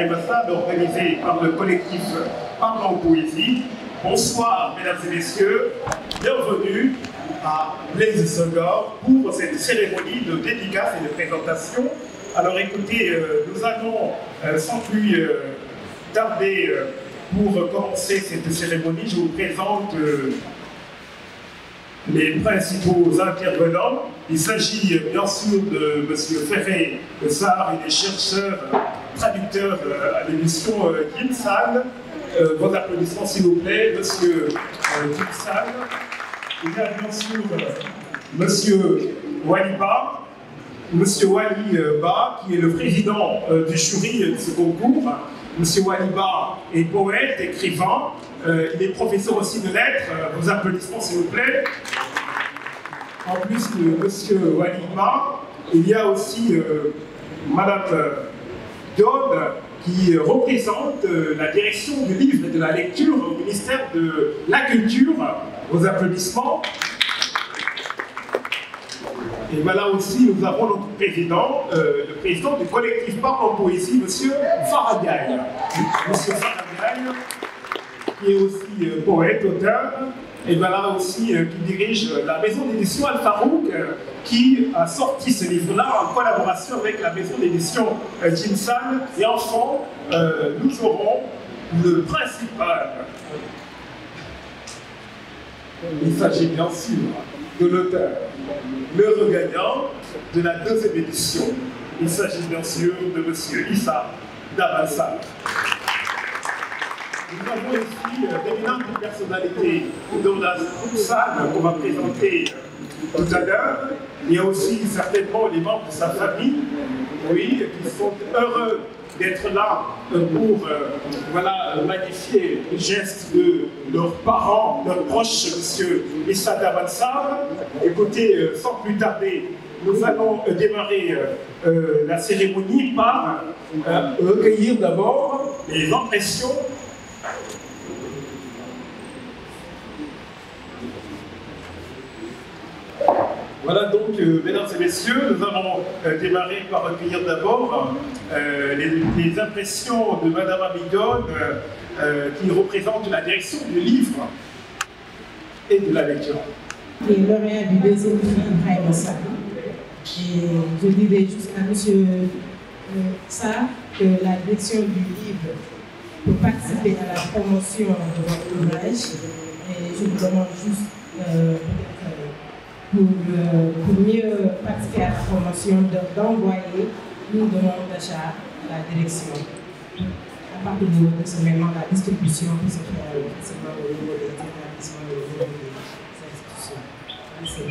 Haïmassa, organisé par le collectif Parlons Poésie. Bonsoir, mesdames et messieurs. Bienvenue à Blaise Senghor pour cette cérémonie de dédicace et de présentation. Alors écoutez, nous allons sans plus tarder pour commencer cette cérémonie. Je vous présente les principaux intervenants. Il s'agit bien sûr de M. Ferré Sarr et des chercheurs traducteurs à l'émission Kinsal. Vos applaudissements s'il vous plaît, M. Kinsal. Il y a bien sûr M. Waliba, M. Wali Ba, qui est le président du jury de ce concours. M. Waliba est poète, écrivain, il est professeur aussi de lettres. Vos applaudissements s'il vous plaît. En plus de M. Waliba, il y a aussi Mme Dione, qui représente la direction du livre et de la lecture au ministère de la Culture. Vos applaudissements. Et voilà aussi, nous avons notre président, le président du collectif Parlons Poésie, M. Faradiaï. M. Faradiaï, qui est aussi poète, auteur, et voilà aussi qui dirige la maison d'édition Al-Farouk, qui a sorti ce livre-là en collaboration avec la maison d'édition Kinsal. Et enfin, nous aurons le principal. Il s'agit bien sûr de l'auteur, l'heureux gagnant de la deuxième édition. Il s'agit bien sûr de M. Issa Dabassar. Nous avons ici d'éminentes personnalités dans la salle qu'on va présenter tout à l'heure. Il y a aussi certainement les membres de sa famille, oui, qui sont heureux d'être là pour voilà, magnifier le geste de leurs parents, leurs proches, M. Issa Dabassar. Écoutez, sans plus tarder, nous allons démarrer la cérémonie par recueillir d'abord les impressions. Voilà donc, mesdames et messieurs, nous allons démarrer par recueillir d'abord les impressions de Mme Amidone, qui représente la direction du livre et de la lecture. Et lauréat du deuxième prix Haïmassa. Et je dirais juste à M. Sarr que la direction du livre pour participer à la promotion de votre ouvrage. Et je vous demande juste pour mieux participer à la promotion, d'envoyer une demande d'achat à la direction. À partir de ce moment, la distribution peut se faire au niveau des établissements et au niveau des institutions. Merci.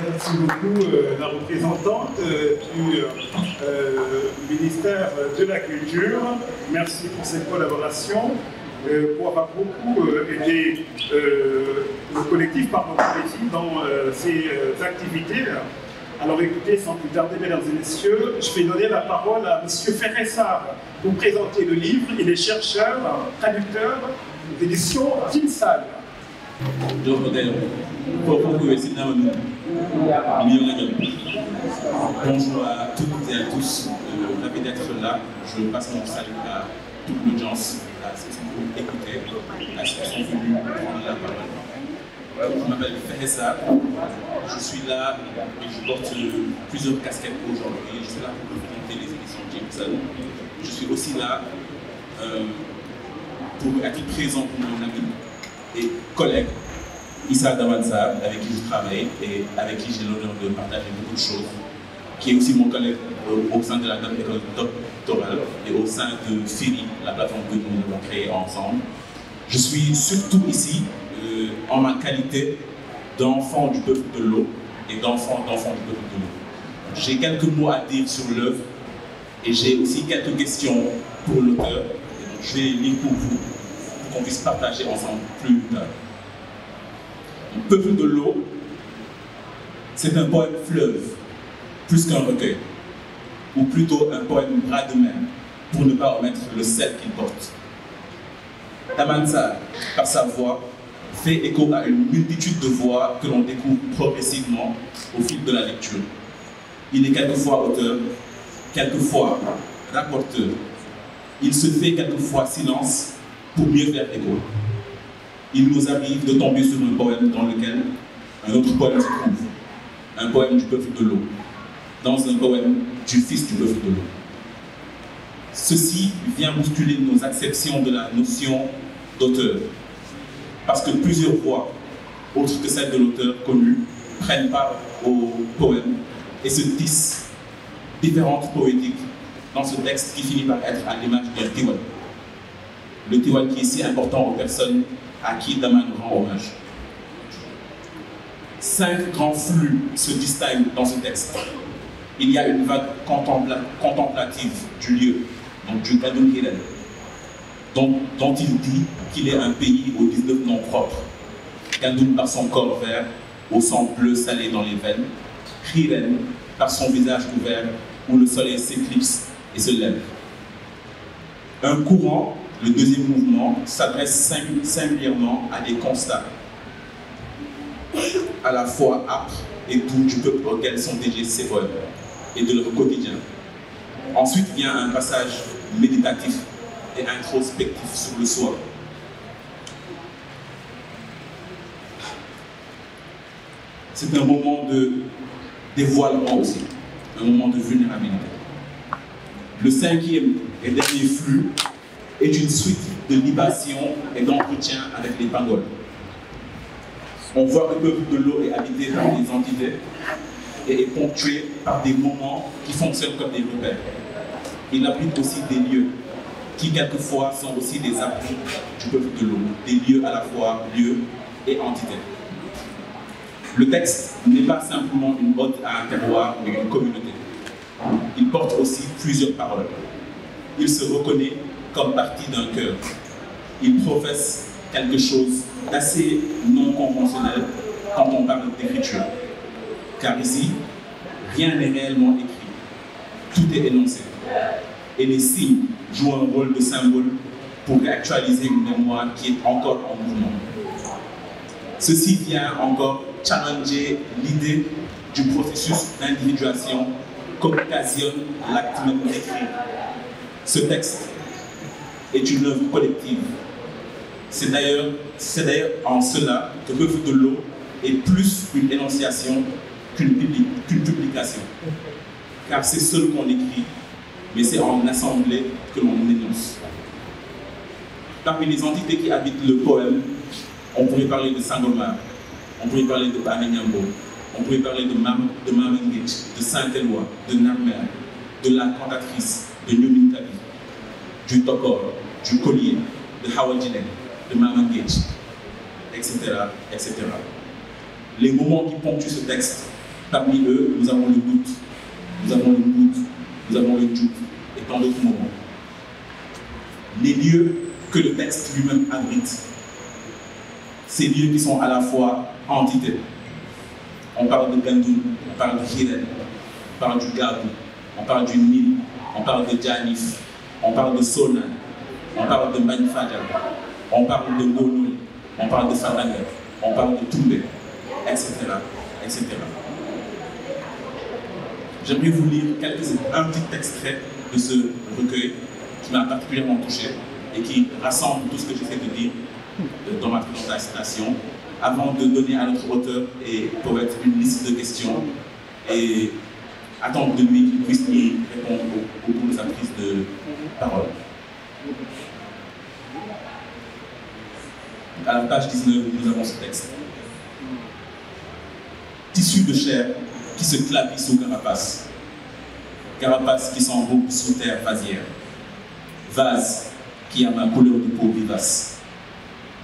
Merci beaucoup, la représentante du ministère de la Culture. Merci pour cette collaboration. Pour avoir beaucoup aidé le collectif Parlons Poésie dans ses activités. Alors écoutez, sans plus tarder, mesdames et messieurs, je vais donner la parole à M. Ferré Sarr pour présenter le livre. Il est chercheur, traducteur d'édition Kinsal. Bonjour à toutes et à tous, ravi d'être là. Je passe mon salut à toute l'audience, à ceux qui vont écouter, à ceux qui sont venus prendre la parole. Je m'appelle Ferré Sarr, je suis là et je porte plusieurs casquettes aujourd'hui. Je suis là pour présenter les éditions Kinsal. Je suis aussi là pour être présent pour mon ami et collègue Issa Dabassar, avec qui je travaille et avec qui j'ai l'honneur de partager beaucoup de choses, qui est aussi mon collègue au sein de la école doctorale et au sein de FIRI, la plateforme que nous avons créée ensemble. Je suis surtout ici en ma qualité d'enfant du peuple de l'eau et d'enfant du peuple de l'eau. J'ai quelques mots à dire sur l'œuvre et j'ai aussi quelques questions pour l'auteur. Je vais lire pour vous, pour qu'on puisse partager ensemble plus tard. Le peuple de l'eau, c'est un poème fleuve, plus qu'un recueil, ou plutôt un poème bras de mer, pour ne pas omettre le sel qu'il porte. Dabassar, par sa voix, fait écho à une multitude de voix que l'on découvre progressivement au fil de la lecture. Il est quelquefois auteur, quelquefois rapporteur. Il se fait quelquefois silence pour mieux faire écho. Il nous arrive de tomber sur un poème dans lequel un autre poème se trouve. Un poème du peuple de l'eau, dans un poème du fils du peuple de l'eau. Ceci vient bousculer nos acceptions de la notion d'auteur, parce que plusieurs voix, autres que celles de l'auteur connu, prennent part au poème et se tissent différentes poétiques dans ce texte qui finit par être à l'image d'un tiwal. Le tiwal qui est si important aux personnes à qui Daman rend hommage. 5 grands flux se distinguent dans ce texte. Il y a une vague contemplative du lieu, donc du Gadoun Hiren, dont il dit qu'il est un pays aux 19 noms propres. Gadoun par son corps vert, au sang bleu salé dans les veines, Hiren par son visage ouvert, où le soleil s'éclipse et se lève. Un courant, le deuxième mouvement, s'adresse singulièrement à des constats, à la fois âpres et doux du peuple auquel sont dédiés ces poèmes, et de leur quotidien. Ensuite vient un passage méditatif et introspectif sur le soi. C'est un moment de dévoilement aussi, un moment de vulnérabilité. Le 5e et dernier flux est une suite de libations et d'entretiens avec les pangols. On voit que le peuple de l'eau est habité par des entités et est ponctué par des moments qui fonctionnent comme des repères. Il abrite aussi des lieux qui quelquefois sont aussi des abris du peuple de l'eau, des lieux à la fois lieux et entités. Le texte n'est pas simplement une ode à un terroir mais une communauté. Il porte aussi plusieurs paroles. Il se reconnaît comme partie d'un cœur. Il professe quelque chose d'assez non conventionnel quand on parle d'écriture. Car ici, rien n'est réellement écrit. Tout est énoncé. Et les signes jouent un rôle de symbole pour réactualiser une mémoire qui est encore en mouvement. Ceci vient encore challenger l'idée du processus d'individuation qu'occasionne l'acte même d'écrire. Ce texte est une œuvre collective. C'est d'ailleurs en cela que le peuple de l'eau est plus une énonciation qu'une publication. Car c'est seul qu'on écrit, mais c'est en assemblée que l'on énonce. Parmi les entités qui habitent le poème, on pourrait parler de Sangomar, on pourrait parler de Bamenyambo, on pourrait parler de Mamengit, de Saint-Éloi, de Narmer, de la cantatrice, de Nyominkabi, du Tokor, du Collier, de Hawadjine, de Mamengit, etc., etc. Les moments qui ponctuent ce texte, parmi eux, nous avons le doute, nous avons le doute, nous avons le doute, et tant d'autres moments. Les lieux que le texte lui-même abrite, ces lieux qui sont à la fois entités. On parle de Gandoun, on parle de Hiren, on parle du Gabou, on parle du Nil, on parle de Djanif, on parle de Sonan, on parle de Manifadja, on parle de Gonol, on parle de Fanaga, on parle de Toumbe, etc., etc. J'aimerais vous lire un petit extrait de ce recueil qui m'a particulièrement touché et qui rassemble tout ce que j'essaie de dire dans ma présentation, avant de donner à notre auteur et poète une liste de questions et attendre de lui qu'il puisse y répondre au cours de sa prise de parole. À la page 19, nous avons ce texte. Tissu de chair qui se clavit sous carapace. Carapace qui s'emboucle sous terre vasière. Vase qui a ma couleur de peau vivace.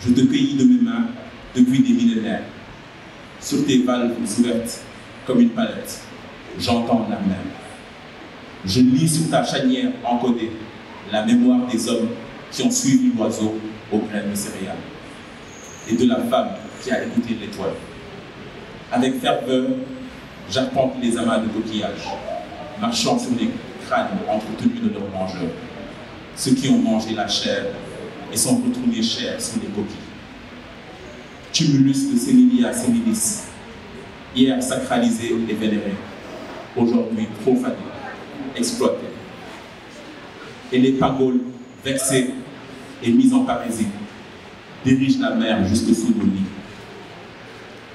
Je te cueillis de mes mains depuis des millénaires. Sur tes valves ouvertes comme une palette, j'entends la mer. Je lis sur ta chanière encodée la mémoire des hommes qui ont suivi l'oiseau au grain de céréales et de la femme qui a écouté l'étoile. Avec ferveur, j'arpente les amas de coquillages, marchant sur les crânes entretenus de leurs mangeurs, ceux qui ont mangé la chair et sont retournés chers sous les coquilles. Tumulus de Sémilia Sémilis, hier sacralisé et vénéré, aujourd'hui profané, exploitées. Et les pagoles, vexées et mises en paralysie, dirigent la mer jusque sous nos lits.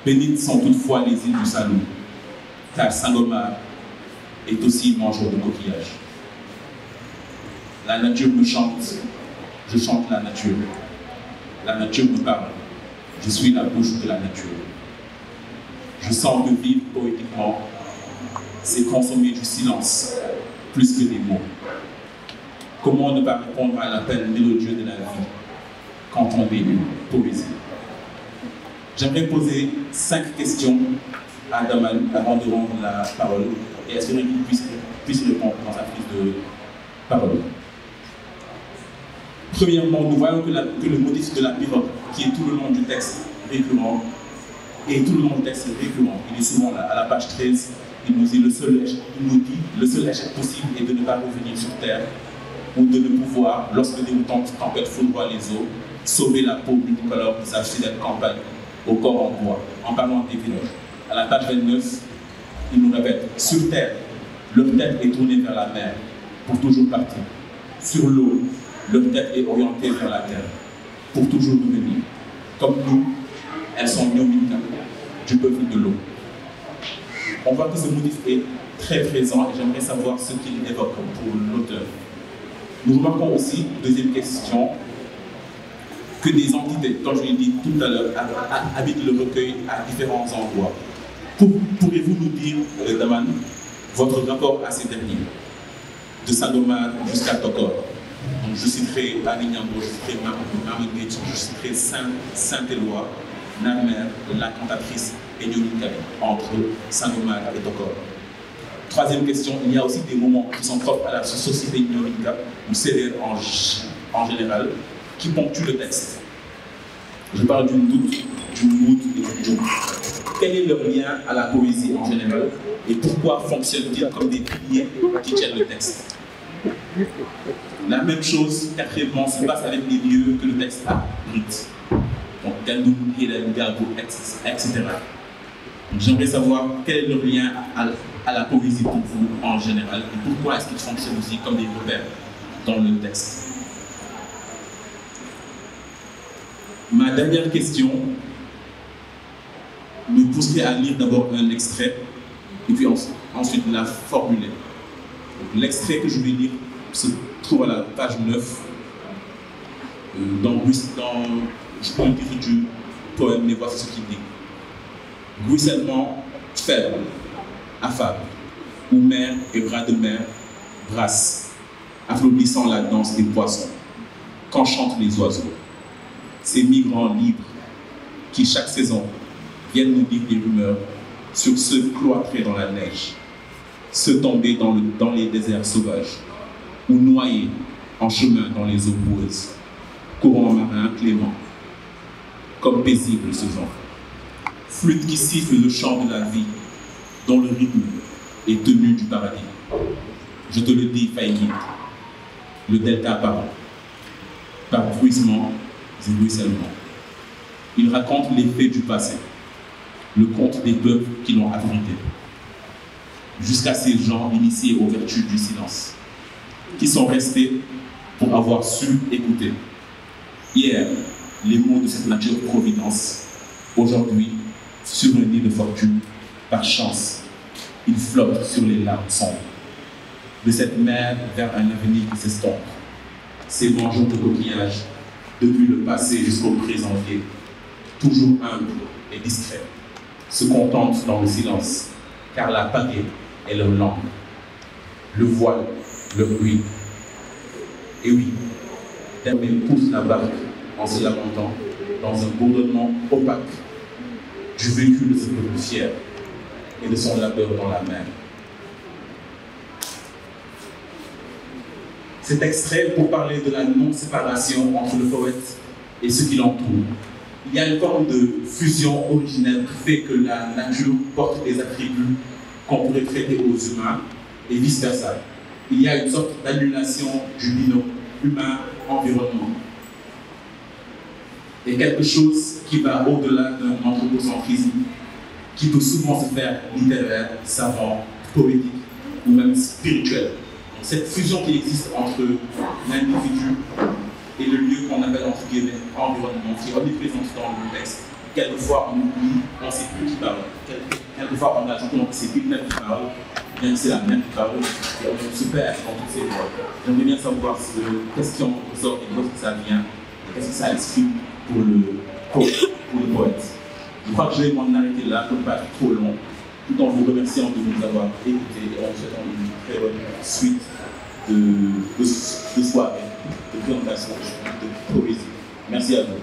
Bénites sont toutefois les îles du Salou, car Sangomar est aussi mangeur de coquillages. La nature me chante, je chante la nature. La nature me parle, je suis la bouche de la nature. Je sens que vivre poétiquement, c'est consommer du silence, plus que des mots. Comment ne pas répondre à l'appel mélodieux de la vie quand on est une poésie? J'aimerais poser 5 questions à Daman avant de rendre la parole et espérer qu'il puisse répondre dans sa prise de parole. Premièrement, nous voyons que le motif de la pirogue, qui est tout le long du texte récurrent, il est souvent là, à la page 13, il nous dit le seul échec possible est de ne pas revenir sur terre ou de ne pouvoir, lorsque déroutante tempête foudroie les eaux, sauver la peau multicolore de sa fidèle campagne au corps en bois, en parlant des villages. À la page 29, il nous répète, sur terre, leur tête est tournée vers la mer, pour toujours partir. Sur l'eau, leur tête est orientée vers la terre, pour toujours revenir. Comme nous, elles sont Nyominka, du peuple de l'eau. On voit que ce motif est très présent et j'aimerais savoir ce qu'il évoque pour l'auteur. Nous remarquons aussi, deuxième question, que des entités, comme je l'ai dit tout à l'heure, habitent le recueil à différents endroits. Pourriez-vous nous dire, Daman, votre rapport à ces derniers, de Sangomar jusqu'à Tokor? Donc, je citerai Alignambo, je citerai Mamoudnet, je citerai Saint-Éloi, Namer, la cantatrice et Nyominka, entre Sangomar et Tokor. Troisième question, il y a aussi des moments qui sont propres à la société Nyominka, ou Sérère en général, qui ponctuent le texte. Je parle d'une doute, du mood et du jour. Quel est leur lien à la poésie en général et pourquoi fonctionnent-ils comme des piliers qui tiennent le texte? La même chose, quatrièmement, se passe avec les lieux que le texte abrite. Donc, Gandoum, Hélène, Gabou, etc. J'aimerais savoir quel est leur lien à la poésie pour vous en général et pourquoi est-ce qu'ils fonctionnent aussi comme des repères dans le texte. Ma dernière question me pousserait à lire d'abord un extrait et puis ensuite la formuler. L'extrait que je vais lire se trouve à la page 9 je prends le titre du poème, mais voici ce qu'il dit. Ruissellement faible, affable, où mer et bras de mer brassent, applaudissant la danse des poissons, quand chantent les oiseaux. Ces migrants libres qui, chaque saison, viennent nous dire des rumeurs sur ceux cloîtrés dans la neige, ceux tombés dans les déserts sauvages, ou noyés en chemin dans les eaux boueuses, courant marin clément, comme paisible ce vent. Flûte qui siffle le chant de la vie, dont le rythme est tenu du paradis. Je te le dis, Faïnit, le delta parle, par bruissement et ruissellement. Il raconte les faits du passé, le conte des peuples qui l'ont abrité, jusqu'à ces gens initiés aux vertus du silence, qui sont restés pour avoir su écouter. Hier, les mots de cette nature providence, aujourd'hui, sur un lit de fortune, par chance, ils flottent sur les larmes sombres. De cette mer vers un avenir qui s'estompe, ces mangeurs de coquillages, depuis le passé jusqu'au présent, toujours humbles et discrets, se contentent dans le silence, car la pagaie est leur langue, le voile, leur bruit. Et oui, Termine pousse la barque en se lamentant dans un bourdonnement opaque du vécu de ce peuple fier et de son labeur dans la mer. Cet extrait pour parler de la non-séparation entre le poète et ceux qui l'entourent. Il y a une forme de fusion originelle qui fait que la nature porte des attributs qu'on pourrait traiter aux humains et vice-versa. Il y a une sorte d'annulation du binôme humain-environnement. Et quelque chose qui va au-delà d'un anthropocentrisme qui peut souvent se faire littéraire, savant, poétique ou même spirituel. cette fusion qui existe entre l'individu et le lieu qu'on appelle entre guillemets environnement, qui est omniprésente dans le texte. Quelquefois on oublie, on ne sait plus qui parle. Quelquefois on a l'impression que c'est plus le même qui parle, bien que c'est la même qui parle, et on se perd dans toutes ces voix. J'aimerais bien savoir qu'est-ce qui en ressort et d'où ça vient, et qu'est-ce que ça exprime pour le poète. Je crois que je vais m'en arrêter là pour ne pas être trop long, tout en vous remerciant de nous avoir écoutés et en vous souhaitant une très bonne suite de soirée, de présentation, de poésie. Merci à vous.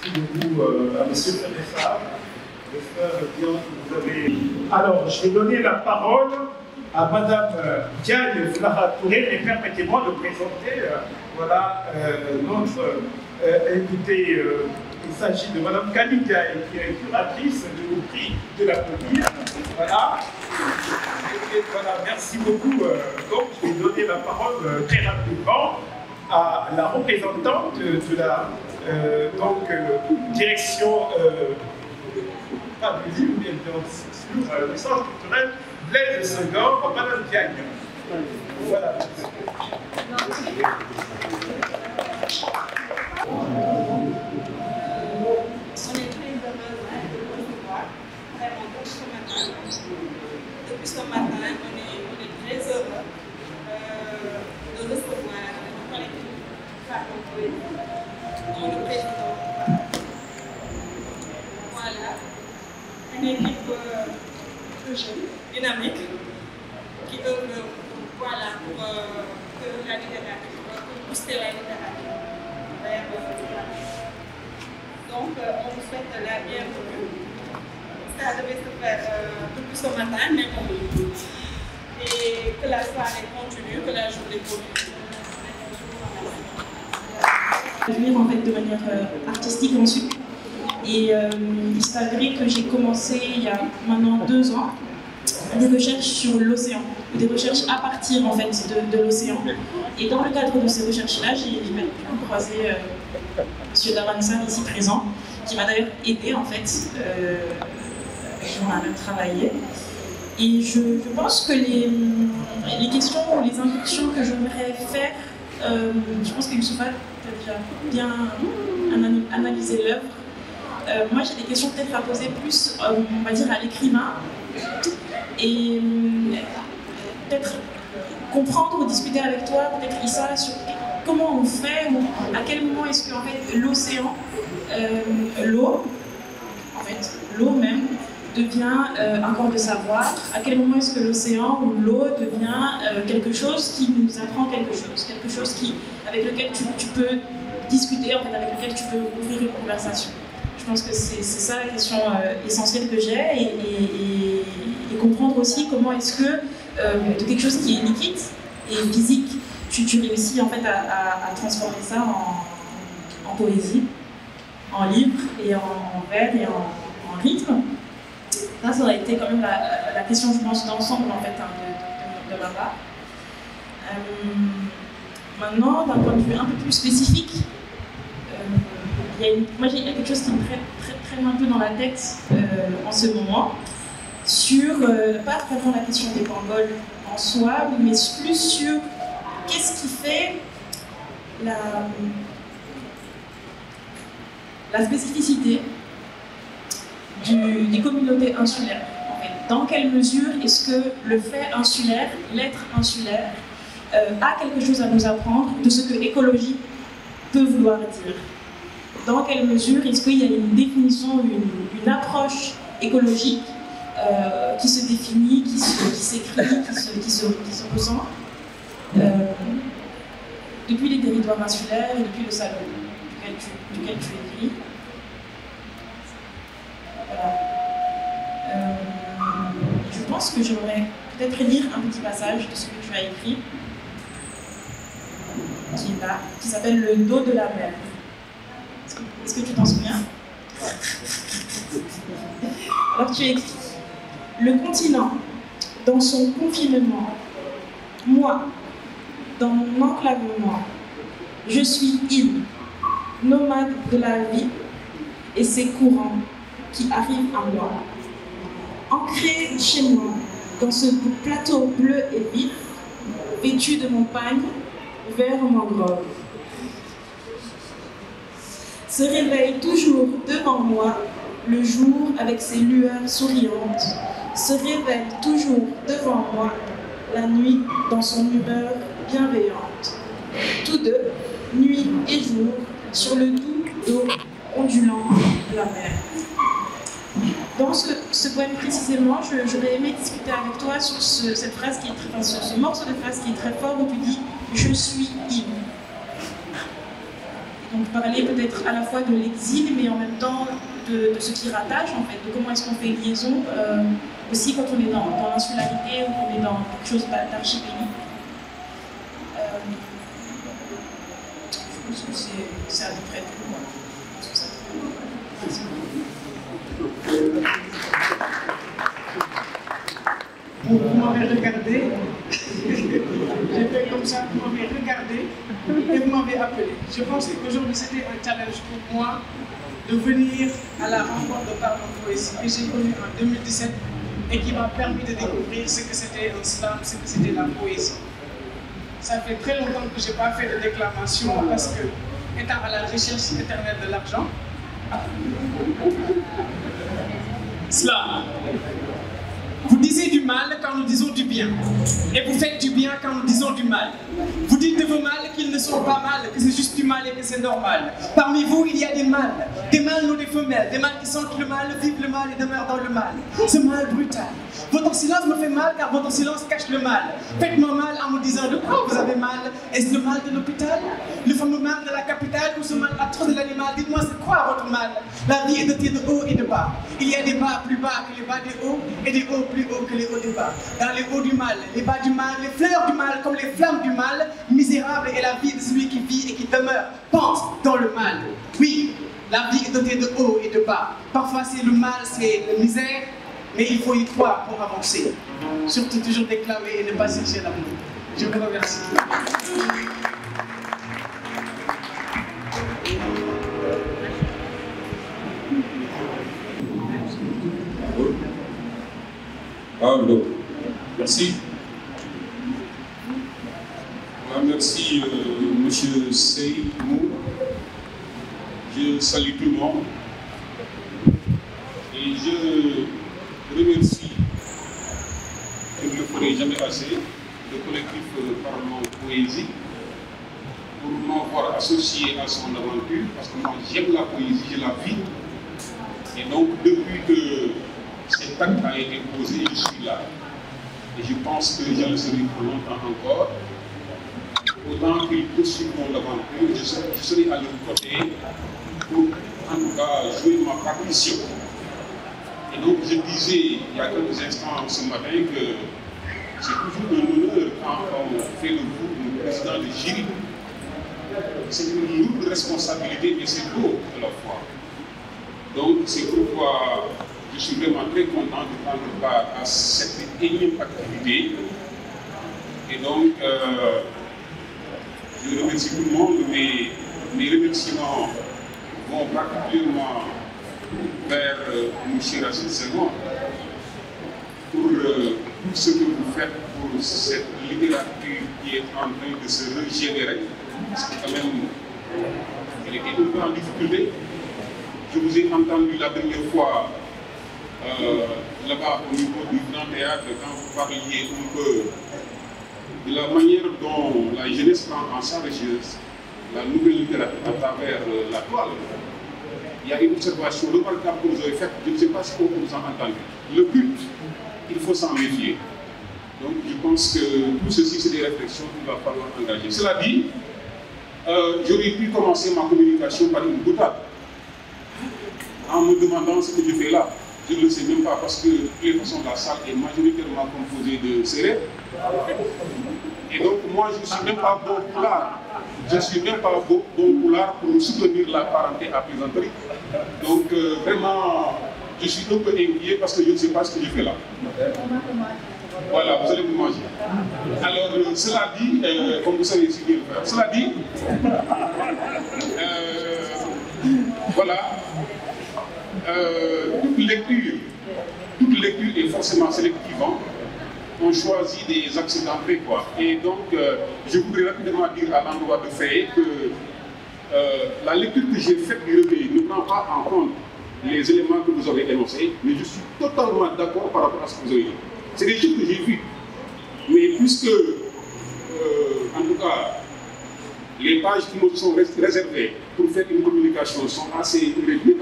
Merci beaucoup à M. Ferressa. J'espère bien que vous avez... Alors, je vais donner la parole à Mme Diagne Flara Touré, mais permettez-moi de présenter notre invitée. Il s'agit de Mme Kalidia, qui est curatrice du prix de la commune. Voilà. Et voilà, merci beaucoup. Donc, je vais donner la parole très rapidement à la représentante de la direction pas de livre, mais sur le centre culturel Blaise Senghor, Mme Diagne. Voilà. On est très heureux de vous recevoir, vraiment depuis ce matin. Depuis ce matin, on est très heureux de recevoir le collectif Femme Poésie, dont le président. Voilà, une équipe de jeunes, dynamique, qui œuvre pour que la littérature, pour booster la littérature. Donc, on vous souhaite la bienvenue. Ça devait se faire depuis ce matin, mais bon. Et que la soirée continue, que la journée continue. Venir en fait de manière artistique ensuite. Et il s'avérait que j'ai commencé il y a maintenant 2 ans des recherches sur l'océan, des recherches à partir en fait de l'océan. Et dans le cadre de ces recherches-là, j'ai croisé M. Davansa ici présent, qui m'a d'ailleurs aidé en fait, on a travaillé. Et je pense que les questions ou les impulsions que j'aimerais faire, je pense que Youssoufa a déjà bien analysé l'œuvre. Moi j'ai des questions peut-être à poser plus, on va dire, à l'écrivain. Et peut-être comprendre ou discuter avec toi, peut-être Issa, sur comment on fait, ou à quel moment est-ce que en fait, l'océan, l'eau, en fait, l'eau même, devient un corps de savoir. À quel moment est-ce que l'océan ou l'eau devient quelque chose qui nous apprend quelque chose avec lequel tu peux discuter, en fait, avec lequel tu peux ouvrir une conversation. Je pense que c'est ça la question essentielle que j'ai, et comprendre aussi comment est-ce que de quelque chose qui est liquide et physique, tu réussis en fait à transformer ça en poésie, en livre et en vers et en rythme. Ça aurait été quand même la question, je pense, d'ensemble en fait, de ma part. Maintenant, d'un point de vue un peu plus spécifique, il y a quelque chose qui me traîne un peu dans la tête en ce moment, sur, pas vraiment la question des Pangols en soi, mais plus sur qu'est-ce qui fait la spécificité des communautés insulaires. En fait. Dans quelle mesure est-ce que le fait insulaire, l'être insulaire, a quelque chose à nous apprendre de ce que écologie peut vouloir dire? Dans quelle mesure est-ce qu'il y a une définition, une approche écologique qui se définit, qui s'écrit, qui se ressent depuis les territoires insulaires et depuis le salon duquel tu écris? Voilà. Je pense que j'aimerais peut-être lire un petit passage de ce que tu as écrit, qui est là, qui s'appelle Le dos de la mer. Est-ce que tu t'en souviens? Alors tu écris: le continent, dans son confinement, moi, dans mon enclavement, je suis île, nomade de la vie et ses courants qui arrivent à moi. ancré chez moi, dans ce plateau bleu et vif, vêtu de montagne, vert mangrove. Se réveille toujours devant moi le jour avec ses lueurs souriantes, se révèle toujours devant moi la nuit dans son humeur bienveillante. Tous deux, nuit et jour, sur le doux dos ondulant de la mer. Dans ce poème précisément, j'aurais aimé discuter avec toi sur cette phrase qui est très, ce morceau de phrase qui est très fort où tu dis « Je suis hymne ». Donc parler peut-être à la fois de l'exil, mais en même temps de ce qui rattache, en fait, de comment est-ce qu'on fait liaison, aussi quand on est dans l'insularité ou qu'on est dans quelque chose d'archipélique. Je pense que c'est à peu près tout. Vous m'avez regardé, j'ai fait comme ça, vous m'avez regardé et vous m'avez appelé. Je pensais qu'aujourd'hui c'était un challenge pour moi de venir à la rencontre de Parlons Poésie que j'ai connue en 2017 et qui m'a permis de découvrir ce que c'était un slam, ce que c'était la poésie. Ça fait très longtemps que je n'ai pas fait de déclamation parce que, étant à la recherche éternelle de l'argent, slam. Vous disiez du mal quand nous disons du bien. Et vous faites du bien quand nous disons du mal. Vous dites de vos mal qu'ils ne sont pas mal, que c'est juste du mal et que c'est normal. Parmi vous, il y a des mâles non des femelles, des mâles qui sentent le mal, vivent le mal et demeurent dans le mal. Ce mal brutal. Votre silence me fait mal car votre silence cache le mal. Faites-moi mal en me disant de quoi vous avez mal. Est-ce le mal de l'hôpital? Le fameux mal de la capitale ou ce mal atroce de l'animal? Dites-moi c'est quoi votre mal? La vie est dotée de haut et de bas. Il y a des bas plus bas que les bas des hauts et des hauts plus hauts que les hauts des bas. Dans les hauts du mal, les bas du mal, les fleurs du mal comme les flammes du mal, misérable est la vie de celui qui vit et qui demeure, pense dans le mal. Oui, la vie est dotée de haut et de bas. Parfois c'est le mal, c'est la misère, mais il faut y croire pour avancer. Surtout toujours déclamer et ne pas chercher l'amour. Je vous remercie. Alors, merci. Merci, M. Seymou. Je salue tout le monde. Et je remercie, je ne le ferai jamais assez, le collectif Parlons Poésie pour m'avoir associé à son aventure, parce que moi j'aime la poésie, je la vis. Et donc depuis que cet acte a été posé, je suis là. Et je pense que je le serai pour longtemps encore. Autant qu'ils poursuivront l'aventure, je serai à leur côté pour en tout cas jouer ma partition. Et donc je disais il y a quelques instants ce matin que c'est toujours un honneur quand on fait le président de jury. C'est une lourde responsabilité, mais c'est beau à la fois. Donc c'est pourquoi je suis vraiment très content de prendre part à cette énième activité. Et donc, je remercie tout le monde, mais mes remerciements vont particulièrement vers M. Rachid Senghor pour tout ce que vous faites pour cette littérature qui est en train de se régénérer. Parce que quand même, elle était un peu en difficulté. Je vous ai entendu la dernière fois là-bas au niveau du Grand Théâtre, quand vous parliez un peu de la manière dont la jeunesse prend en charge la nouvelle littérature à travers la toile. Il y a une observation remarquable que vous avez faite, je ne sais pas ce que vous en entendez. Le culte, il faut s'en méfier. Donc je pense que tout ceci, c'est des réflexions qu'il va falloir engager. Cela dit, j'aurais pu commencer ma communication par une boutade, en me demandant ce que je fais là. Je ne le sais même pas parce que de toute façon la salle est majoritairement composée de Sérères. Et donc moi je ne suis même pas bon poulard. Je ne suis même pas bon poulard pour soutenir la parenté à plaisanterie. Donc vraiment je suis un peu inquiet parce que je ne sais pas ce que je fais là. Voilà, vous allez vous manger. Alors cela dit, comme vous savez si bien le faire, cela dit, voilà. Toute lecture toute lecture est forcément sélective. On choisit des axes d'entrée, quoi. Et donc, je voudrais rapidement dire à l'endroit de Faye que la lecture que j'ai faite du recueil ne prend pas en compte les éléments que vous avez énoncés, mais je suis totalement d'accord par rapport à ce que vous avez dit. C'est des choses que j'ai vues. Mais puisque, en tout cas, les pages qui me sont réservées pour faire une communication sont assez réduites,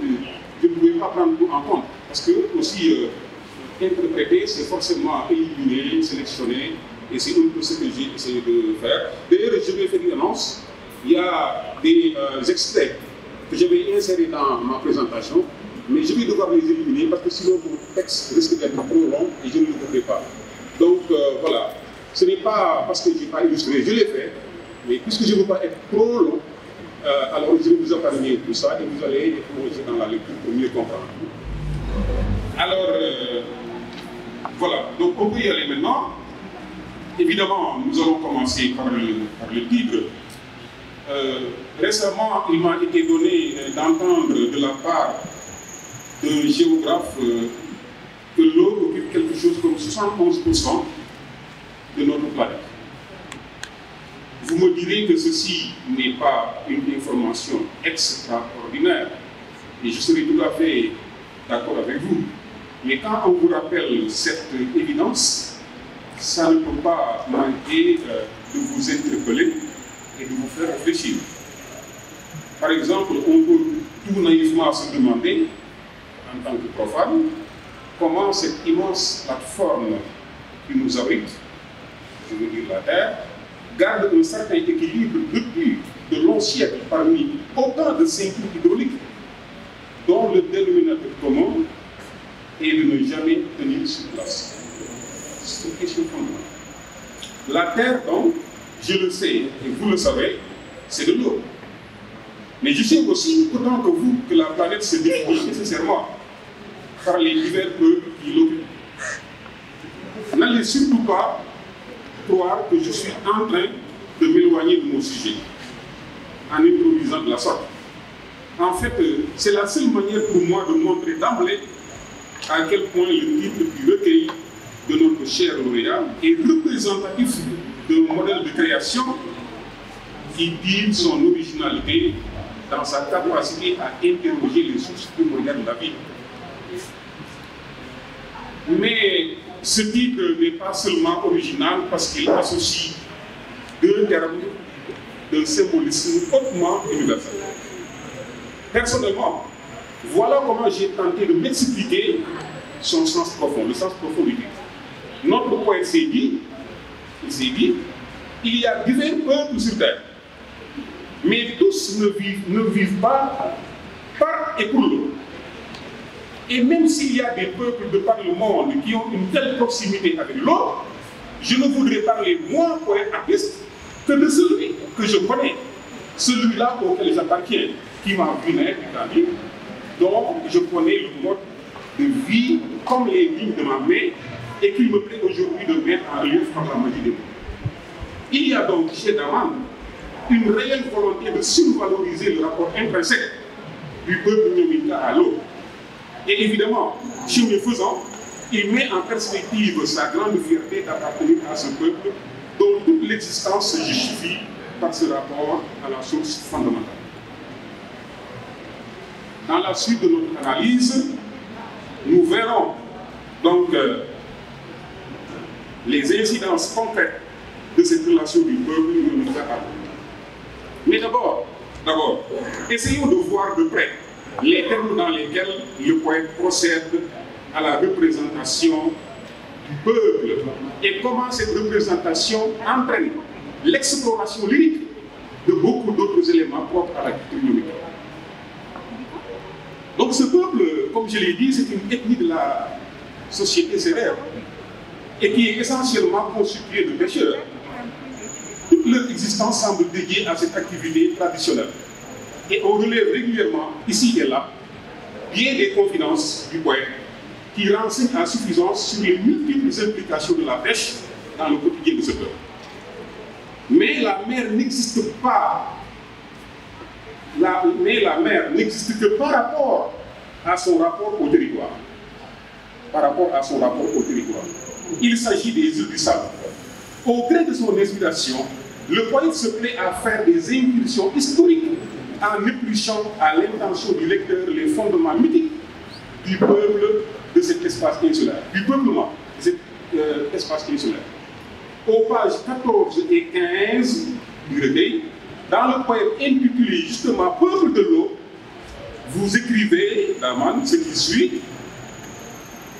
je ne pouvais pas prendre tout en compte. Parce que, aussi, interpréter, c'est forcément éliminer, sélectionner, et c'est un peu ce que j'ai essayé de faire. D'ailleurs, je vais faire une annonce. Il y a des extraits que je vais insérer dans ma présentation, mais je vais devoir les éliminer parce que sinon mon texte risque d'être trop long et je ne le ferai pas. Donc voilà, ce n'est pas parce que je n'ai pas illustré, je l'ai fait, mais puisque je ne veux pas être trop long, alors je vais vous épargner tout ça et vous allez plonger dans la lecture pour mieux comprendre. Alors, voilà, donc on peut y aller maintenant. Évidemment, nous allons commencer par le titre. Récemment, il m'a été donné d'entendre de la part d'un géographe que l'eau occupe quelque chose comme 71% de notre planète. Vous me direz que ceci n'est pas une information extraordinaire, et je serai tout à fait d'accord avec vous. Mais quand on vous rappelle cette évidence, ça ne peut pas manquer de vous interpeller et de vous faire réfléchir. Par exemple, on peut tout naïvement se demander, en tant que profane, comment cette immense plateforme qui nous abrite, je veux dire la Terre, garde un certain équilibre depuis de longs siècles parmi autant de cycles hydrauliques, dont le dénominateur commun est de ne jamais tenir sur place. C'est une question fondamentale. La Terre, donc, je le sais, et vous le savez, c'est de l'eau. Mais je sais aussi, autant que vous, que la planète se définit nécessairement par les divers peuples qui l'occupent. N'allez surtout pas croire que je suis en train de m'éloigner de mon sujet, en improvisant de la sorte. En fait, c'est la seule manière pour moi de montrer d'emblée à quel point le titre du recueil de notre cher lauréat est représentatif d'un modèle de création qui tire son originalité dans sa capacité à interroger les sources primordiales de la vie. Mais ce titre n'est pas seulement original parce qu'il associe deux termes d'un symbolisme hautement universel. Personnellement, voilà comment j'ai tenté de m'expliquer son sens profond, le sens profond du titre. Notre poète s'est dit, il y a divers peuples sur terre, mais tous ne vivent pas par et pour l'eau. Et même s'il y a des peuples de par le monde qui ont une telle proximité avec l'eau, je ne voudrais parler, moi, poète artiste, que de celui que je connais, celui-là auquel j'appartiens, qui m'a vu naître, dont je connais le mode de vie comme les lignes de ma main et qu'il me plaît aujourd'hui de mettre en relief par la magie des mots. Il y a donc chez Daman une réelle volonté de survaloriser le rapport intrinsèque du peuple Nyamika à l'eau. Et évidemment, chemin faisant, il met en perspective sa grande fierté d'appartenir à ce peuple dont toute l'existence se justifie par ce rapport à la source fondamentale. Dans la suite de notre analyse, nous verrons donc les incidences concrètes de cette relation du peuple Nyamika à l'eau. Mais d'abord, essayons de voir de près les termes dans lesquels le poète procède à la représentation du peuple et comment cette représentation entraîne l'exploration lyrique de beaucoup d'autres éléments propres à la culture numérique. Donc ce peuple, comme je l'ai dit, c'est une ethnie de la société sérère et qui est essentiellement constituée de pêcheurs. Toute leur existence semble dédiée à cette activité traditionnelle. Et on relève régulièrement, ici et là, bien des confidences du poète qui renseignent à suffisance sur les multiples implications de la pêche dans le quotidien de ce peuple. Mais la mer n'existe pas. Mais la mer n'existe que par rapport à son rapport au territoire. par rapport à son rapport au territoire. Il s'agit des îles du Sable. Au gré de son inspiration, le poète se plaît à faire des incursions historiques en épluchant à l'intention du lecteur les fondements mythiques du peuple de cet espace insulaire, du peuplement de cet espace insulaire. Aux pages 14 et 15 du recueil, dans le poème intitulé justement « Peuple de l'eau », vous écrivez, Daman, ce qui suit,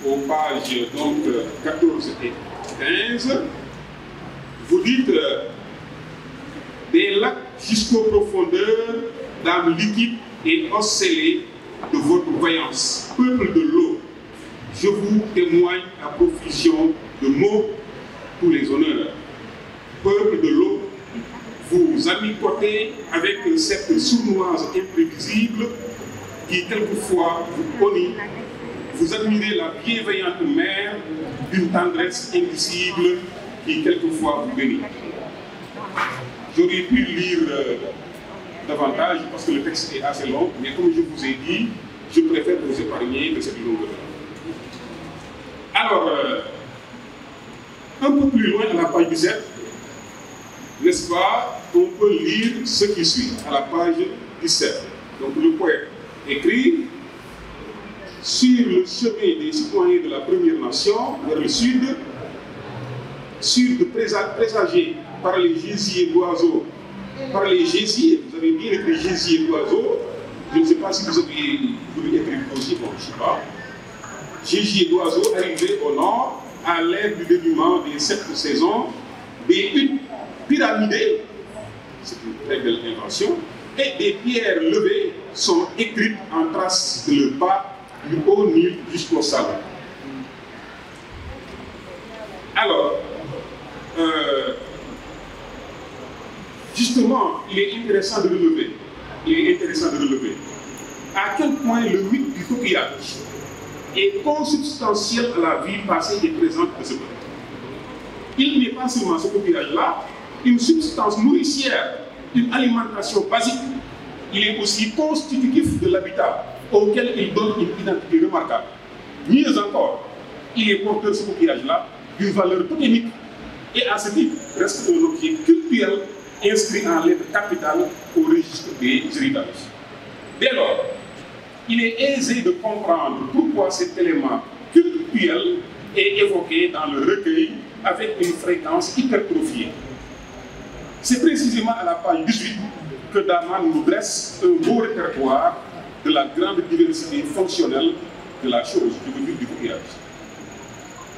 aux pages donc, 14 et 15, vous dites des lacs jusqu'aux profondeurs, d'âmes liquides et ocellées de votre voyance, peuple de l'eau, je vous témoigne à profusion de mots tous les honneurs. Peuple de l'eau, vous amicotez avec cette sournoise imprévisible qui quelquefois vous honnie. Vous admirez la bienveillante mère d'une tendresse indicible qui quelquefois vous bénit. J'aurais pu lire davantage parce que le texte est assez long, mais comme je vous ai dit, je préfère vous épargner de cette longueur. Alors, un peu plus loin, à la page 17, n'est-ce pas, on peut lire ce qui suit, à la page 17. Donc le poète écrit « Sur le chemin des citoyens de la Première Nation, vers le sud, présagé par les gésiers d'oiseaux, par les gésiers, vous avez bien écrit gésiers d'oiseaux, je ne sais pas si vous avez voulu écrire aussi, bon, je ne sais pas. Gésiers d'oiseaux arrivés au nord, à l'ère du dénouement des 7 saisons, des huttes pyramidées, c'est une très belle invention, et des pierres levées sont écrites en traces de le bas du haut Nil jusqu'au sable. Alors, justement, il est intéressant de relever, à quel point le mythe du coquillage est consubstantiel à la vie passée et présente de ce peuple. Il n'est pas seulement ce coquillage-là, une substance nourricière, une alimentation basique, il est aussi constitutif de l'habitat auquel il donne une identité remarquable. Mieux encore, il est porteur de ce coquillage-là d'une valeur totémique et à ce titre reste un objet culturel inscrit en lettres capitales au registre des héritages. Dès lors, il est aisé de comprendre pourquoi cet élément culturel est évoqué dans le recueil avec une fréquence hypertrophiée. C'est précisément à la page 18 que Daman nous dresse un beau répertoire de la grande diversité fonctionnelle de la chose, du coquillage.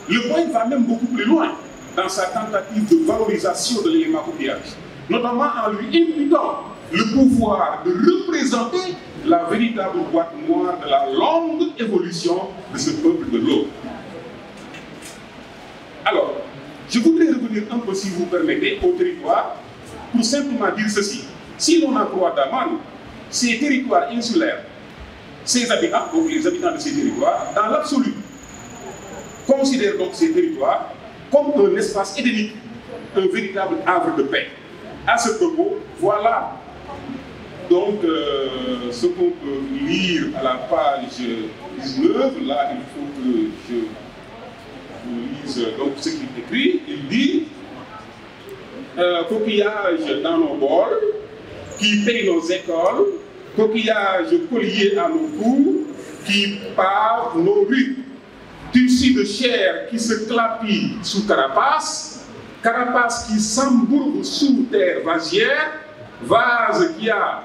Le poète va même beaucoup plus loin dans sa tentative de valorisation de l'élément coquillage, notamment en lui imputant le pouvoir de représenter la véritable boîte noire de la longue évolution de ce peuple de l'eau. Alors, je voudrais revenir un peu, si vous permettez, au territoire, pour simplement dire ceci. Si l'on en croit Daman, ces territoires insulaires, ces habitants, donc les habitants de ces territoires, dans l'absolu, considèrent donc ces territoires comme un espace édénique, un véritable havre de paix. À ce propos, voilà donc ce qu'on peut lire à la page 19. Là, il faut que je vous lise donc ce qu'il écrit. Il dit coquillage dans nos bols, qui paye nos écoles, coquillage collié à nos cous, qui pavent nos rues, tissu de chair qui se clapit sous carapace, carapace qui s'embourbe sous terre vasière, vase qui a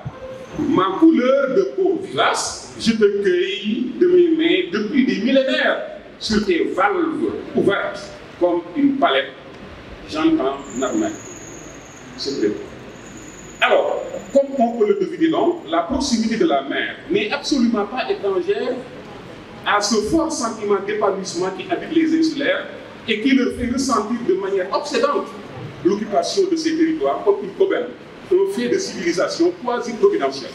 ma couleur de peau vivace, je te cueillis de mes mains depuis des millénaires sur tes valves ouvertes comme une palette. J'entends Narmek. C'est vrai. Alors, comme on peut le deviner donc, la proximité de la mer n'est absolument pas étrangère à ce fort sentiment d'épanouissement qui habite les insulaires et qui leur fait ressentir de manière obsédante l'occupation de ces territoires comme une aubaine, un fait de civilisation quasi-providentielle.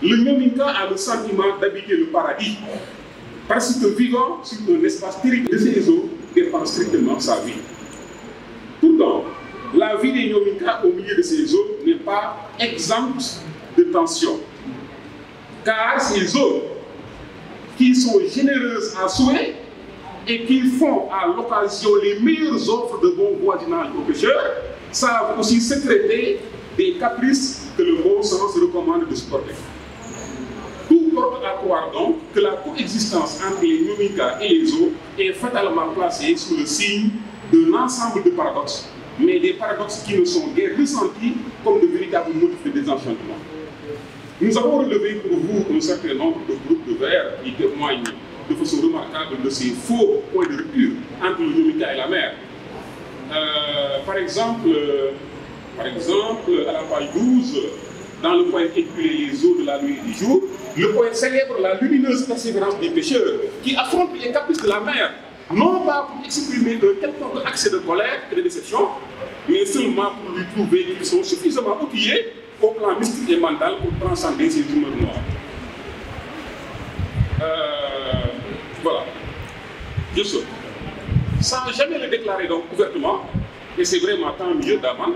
Le Nyominka a le sentiment d'habiter le paradis parce que vivant sur un espace terrible de ses eaux dépend strictement sa vie. Pourtant, la vie des Nyominka au milieu de ces eaux n'est pas exempte de tension, car ces eaux qui sont généreuses à souhait et qui font à l'occasion les meilleures offres de bon voisinage aux pêcheurs savent aussi secréter des caprices que le bon sens recommande de supporter. Tout porte à croire donc que la coexistence entre les Nyomika et les eaux est fatalement placée sous le signe d'un ensemble de paradoxes, mais des paradoxes qui ne sont guère ressentis comme de véritables motifs de désenchantement. Nous avons relevé pour vous un certain nombre de groupes de vers qui témoignent de façon remarquable de ces faux points de rupture entre le Nyomika et la mer. Par exemple, à la page 12, dans le poème intitulé Les eaux de la nuit et du jour, le poète célèbre la lumineuse persévérance des pêcheurs qui affrontent les caprices de la mer, non pas pour exprimer un quelconque accès de colère et de déception, mais seulement pour lui prouver qu'ils sont suffisamment outillés au plan mystique et mental pour transcender ces humeurs noires. Voilà. Je saute. Sans jamais le déclarer donc ouvertement, et c'est vraiment tant mieux Daman.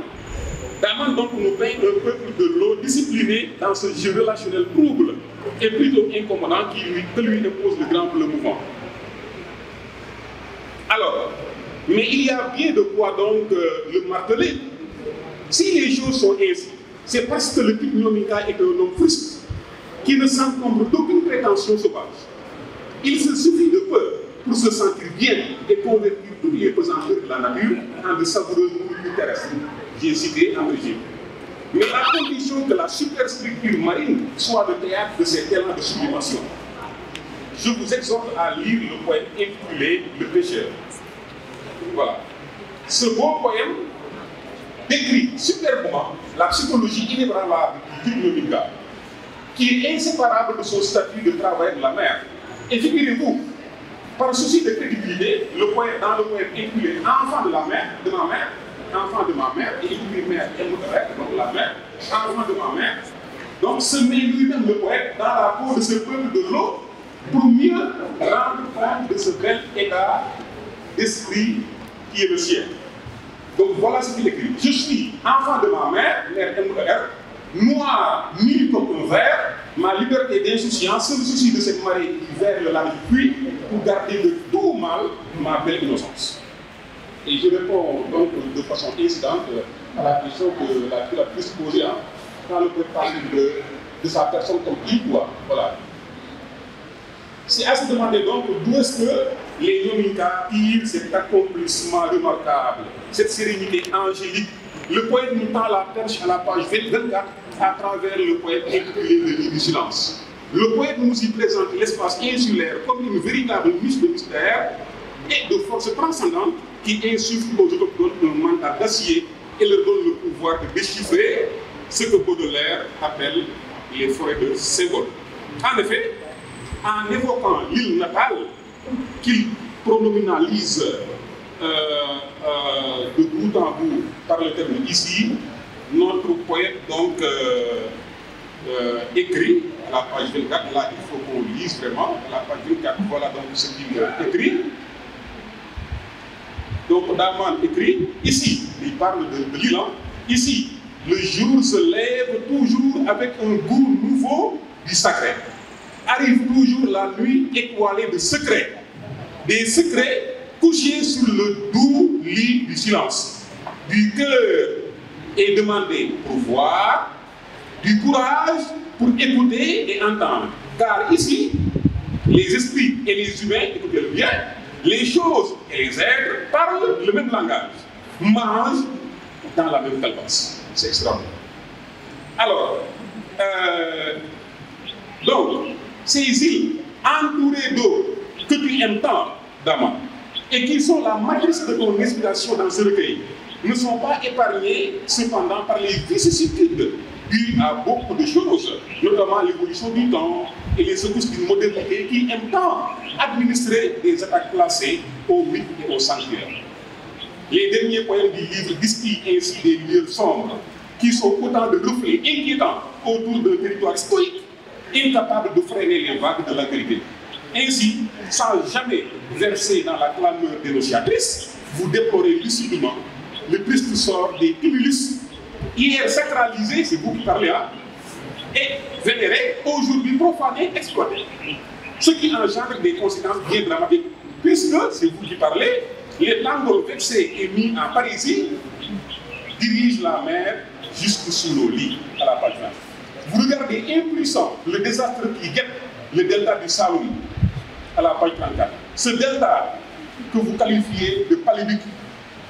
Daman donc nous peint un peuple de l'eau discipliné dans ce jeu relationnel trouble et plutôt incommodant que lui impose le grand bleu mouvant. Alors, mais il y a bien de quoi donc le marteler. Si les choses sont ainsi, c'est parce que le type Nyomika est un homme frustré qui ne s'encombre d'aucune prétention sauvage. Il se suffit de peur pour se sentir bien et convertir toutes les pesanteurs de la nature en de savoureuses nourritures terrestres. J'ai cité en régime. Mais à condition que la superstructure marine soit le théâtre de ces talents de sublimation. Je vous exhorte à lire le poème intitulé Le pêcheur. Voilà. Ce beau poème décrit superbement la psychologie inébranlable du Nyomika, qui est inséparable de son statut de travailleur de la mer. Et figurez-vous, par souci de crédibilité, dans le poème intitulé Enfant de la mer, de ma mère, enfant de ma mère, et écrit mère et mère, donc la mère, enfant de ma mère, donc se met lui-même le poète dans la peau de ce peuple de l'eau pour mieux rendre compte de ce bel état d'esprit qui est le sien. Donc voilà ce qu'il écrit. Je suis enfant de ma mère, mère MR, noir, nu comme un ver, ma liberté d'insouciance, seul souci de cette marée qui vers le large puits pour garder de tout mal ma belle innocence. Et je réponds donc de façon incidente à la question que la puisse poser quand le poète parle de sa personne comme qui, quoi. Voilà. C'est à se demander donc d'où est-ce que les Nyomika tirent cet accomplissement remarquable, cette sérénité angélique. Le poète nous tend la perche à la page 24 à travers le poème intitulé Le lit du silence. Le poète nous y présente l'espace insulaire comme une véritable niche de mystère et de force transcendante qui insuffle aux autochtones un mental d'acier et leur donne le pouvoir de déchiffrer ce que Baudelaire appelle les forêts de symboles. En effet, en évoquant l'île natale qu'il pronominalise de bout en bout par le terme ici, notre poète donc écrit à la page 24, là il faut qu'on lise vraiment, à la page 24, voilà donc ce qu'il écrit. Donc Daman écrit, ici, il parle de l'île, ici, le jour se lève toujours avec un goût nouveau du sacré. Arrive toujours la nuit étoilée de secrets, des secrets couchés sur le doux lit du silence, du cœur est demandé pour voir, du courage pour écouter et entendre. Car ici, les esprits et les humains, écoutez-le bien, les choses et les êtres parlent le même langage, mangent dans la même calebasse. C'est extraordinaire. Alors, donc, ces îles entourées d'eau que tu aimes tant, Daman, et qui sont la matrice de ton inspiration dans ce recueil, ne sont pas épargnées cependant par les vicissitudes dues à beaucoup de choses, notamment l'évolution du temps et les secousses d'une modernité qui aime tant administrer des attaques placées au mythe et au sanctuaire. Les derniers poèmes du livre distillent ainsi des lieux sombres qui sont autant de reflets inquiétants autour d'un territoire stoïque, incapable de freiner les vagues de la vérité. Ainsi, sans jamais verser dans la clameur dénonciatrice, vous déplorez lucidement le triste sort des tumulus, hier sacralisés, c'est vous qui parlez, et vénérés, aujourd'hui profanés, exploités. Ce qui engendre des conséquences bien dramatiques puisque, c'est vous qui parlez, les tangles vexés et mis en parisie dirigent la mer jusque sous nos lits, à la page 20. Vous regardez impuissant le désastre qui guette le delta du Saouli, à la page 34. Ce delta que vous qualifiez de palémique,